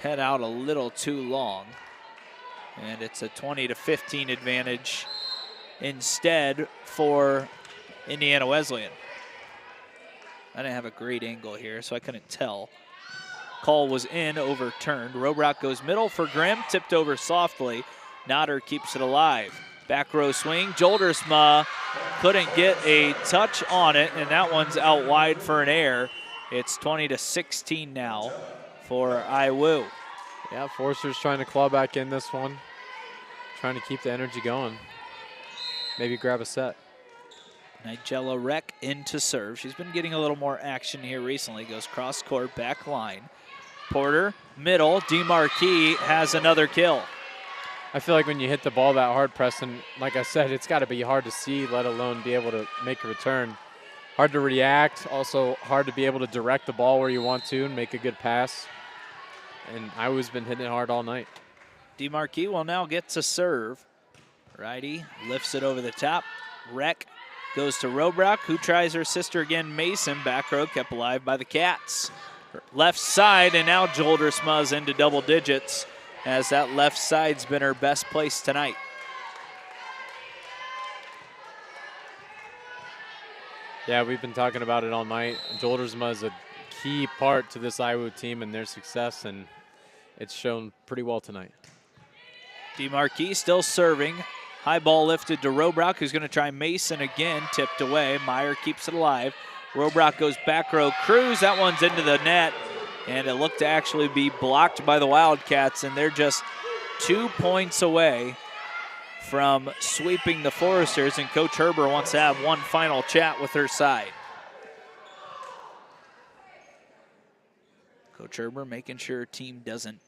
Speaker 2: head out a little too long. And it's a 20-15 advantage instead for Indiana Wesleyan. I didn't have a great angle here, so I couldn't tell. Call was in, overturned. Robrock goes middle for Grimm, tipped over softly. Nodder keeps it alive. Back row swing. Joldrisma couldn't get a touch on it, and that one's out wide for an error. It's 20-16 now for IWU.
Speaker 1: Yeah, Forster's trying to claw back in this one. Trying to keep the energy going. Maybe grab a set.
Speaker 2: Nigella Reck in to serve. She's been getting a little more action here recently. Goes cross court, back line. Porter, middle. DeMarquis has another kill.
Speaker 1: I feel like when you hit the ball that hard, Preston, like I said, it's got to be hard to see, let alone be able to make a return. Hard to react, also hard to be able to direct the ball where you want to and make a good pass. And IWU's been hitting it hard all night.
Speaker 2: DeMarquis will now get to serve. Righty lifts it over the top. Reck goes to Robrock, who tries her sister again, Mason. Back row kept alive by the Cats. Left side, and now Joldrisma's into double digits as that left side's been her best place tonight.
Speaker 1: Yeah, we've been talking about it all night. Joldrisma is a key part to this IWU team and their success, and it's shown pretty well tonight.
Speaker 2: DeMarquis still serving. High ball lifted to Robrock, who's going to try Mason again, tipped away. Meyer keeps it alive. Robrock goes back row. Cruz, that one's into the net, and it looked to actually be blocked by the Wildcats, and they're just 2 points away from sweeping the Foresters, and Coach Herber wants to have one final chat with her side. Coach Herber making sure her team doesn't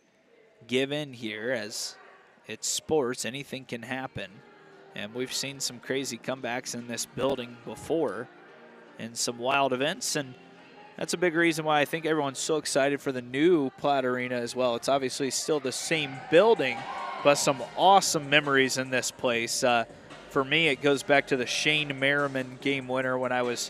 Speaker 2: give in here, as it's sports, anything can happen. And we've seen some crazy comebacks in this building before and some wild events, and that's a big reason why I think everyone's so excited for the new Platte Arena as well. It's obviously still the same building, but some awesome memories in this place. For me, it goes back to the Shane Merriman game winner when I was,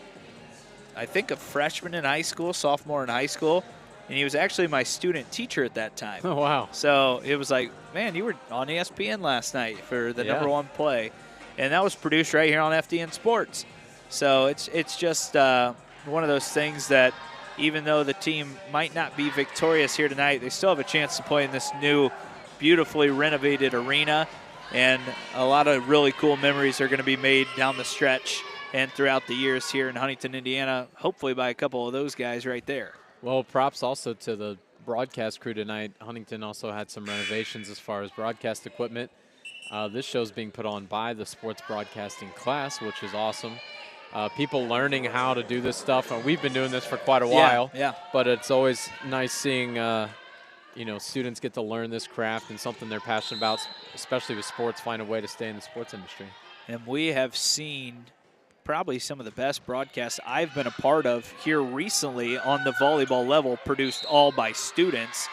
Speaker 2: I think, a freshman in high school, sophomore in high school. And he was actually my student teacher at that time.
Speaker 1: Oh, wow.
Speaker 2: So it was like, man, you were on ESPN last night for the #1 play. And that was produced right here on FDN Sports. So it's just one of those things that even though the team might not be victorious here tonight, they still have a chance to play in this new, beautifully renovated arena. And a lot of really cool memories are going to be made down the stretch and throughout the years here in Huntington, Indiana, hopefully by a couple of those guys right there.
Speaker 1: Well, props also to the broadcast crew tonight. Huntington also had some renovations as far as broadcast equipment. This show's being put on by the sports broadcasting class, which is awesome. People learning how to do this stuff. We've been doing this for quite a while, but it's always nice seeing students get to learn this craft and something they're passionate about, especially with sports, find a way to stay in the sports industry.
Speaker 2: And we have seen probably some of the best broadcasts I've been a part of here recently on the volleyball level, produced all by students,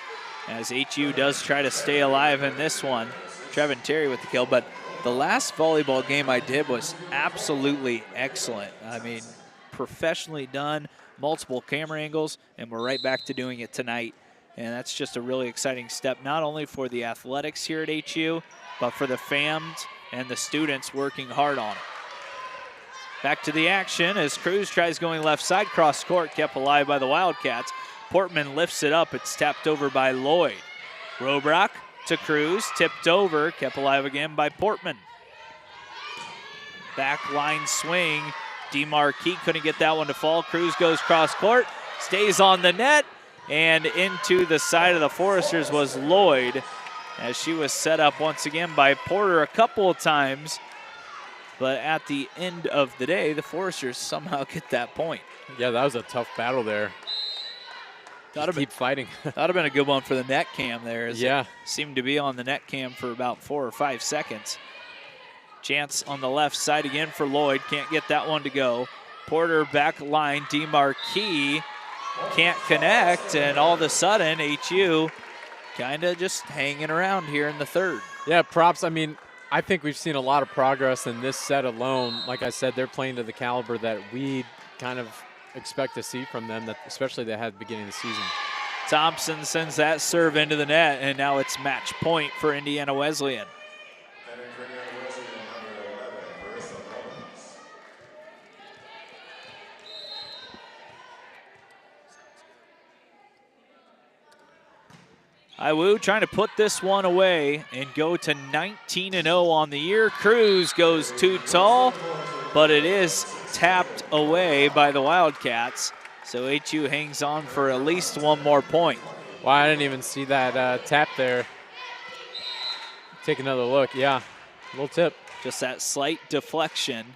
Speaker 2: as HU does try to stay alive in this one. Trevin Terry with the kill, but the last volleyball game I did was absolutely excellent. I mean, professionally done, multiple camera angles, and we're right back to doing it tonight. And that's just a really exciting step, not only for the athletics here at HU, but for the fans and the students working hard on it. Back to the action as Cruz tries going left side, cross court, kept alive by the Wildcats. Portman lifts it up, it's tapped over by Lloyd. Robrock to Cruz, tipped over, kept alive again by Portman. Back line swing, DeMarquis couldn't get that one to fall. Cruz goes cross court, stays on the net, and into the side of the Foresters was Lloyd, as she was set up once again by Porter a couple of times. But at the end of the day, the Foresters somehow get that point.
Speaker 1: Yeah, that was a tough battle there. Keep fighting.
Speaker 2: That would have been a good one for the net cam there. As
Speaker 1: yeah.
Speaker 2: It seemed to be on the net cam for about 4 or 5 seconds. Chance on the left side again for Lloyd. Can't get that one to go. Porter back line. DeMarquis can't connect. And all of a sudden, HU kind of just hanging around here in the third.
Speaker 1: Yeah, props. I mean, I think we've seen a lot of progress in this set alone. Like I said, they're playing to the caliber that we kind of expect to see from them, that especially they had at the beginning of the season.
Speaker 2: Thompson sends that serve into the net, and now it's match point for Indiana Wesleyan. IWU trying to put this one away and go to 19-0 on the year. Cruz goes too tall, but it is tapped away by the Wildcats. So HU hangs on for at least one more point.
Speaker 1: Wow, I didn't even see that tap there. Take another look, yeah, little tip.
Speaker 2: Just that slight deflection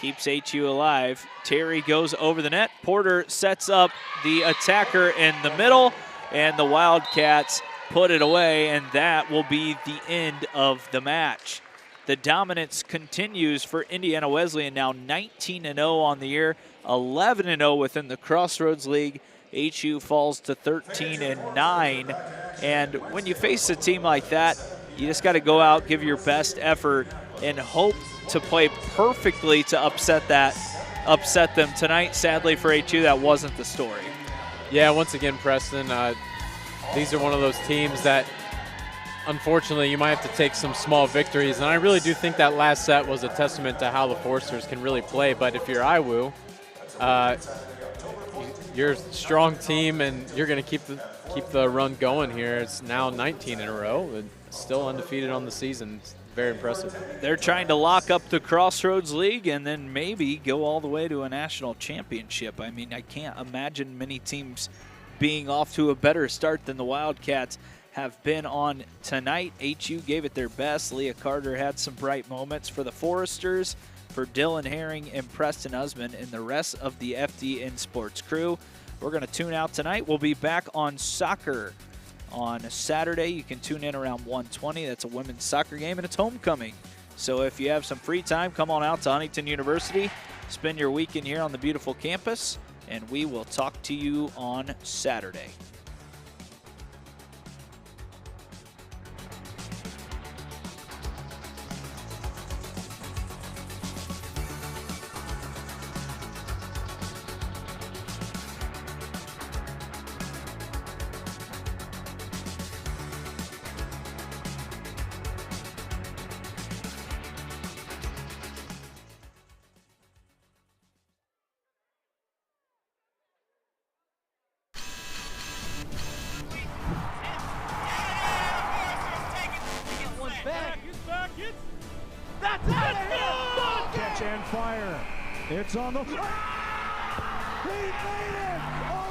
Speaker 2: keeps HU alive. Terry goes over the net. Porter sets up the attacker in the middle, and the Wildcats put it away, and that will be the end of the match. The dominance continues for Indiana Wesleyan, now 19-0 on the year, 11-0 within the Crossroads League. HU falls to 13-9, and when you face a team like that, you just got to go out, give your best effort, and hope to play perfectly to upset them. Tonight, sadly for HU, that wasn't the story.
Speaker 1: Yeah, once again, Preston, these are one of those teams that unfortunately you might have to take some small victories, and I really do think that last set was a testament to how the Foresters can really play. But if you're IWU, you're a strong team, and you're going to keep the run going here. It's now 19 in a row, and still undefeated on the season. It's very impressive.
Speaker 2: They're trying to lock up the Crossroads League and then maybe go all the way to a national championship. I mean, I can't imagine many teams being off to a better start than the Wildcats have been on tonight. HU gave it their best. Leah Carter had some bright moments for the Foresters, for Dylan Herring and Preston Usman and the rest of the FDN Sports crew. We're going to tune out tonight. We'll be back on soccer on Saturday. You can tune in around 1:20. That's a women's soccer game, and it's homecoming. So if you have some free time, come on out to Huntington University. Spend your weekend here on the beautiful campus, and we will talk to you on Saturday.
Speaker 3: fire. It's on the... He made it!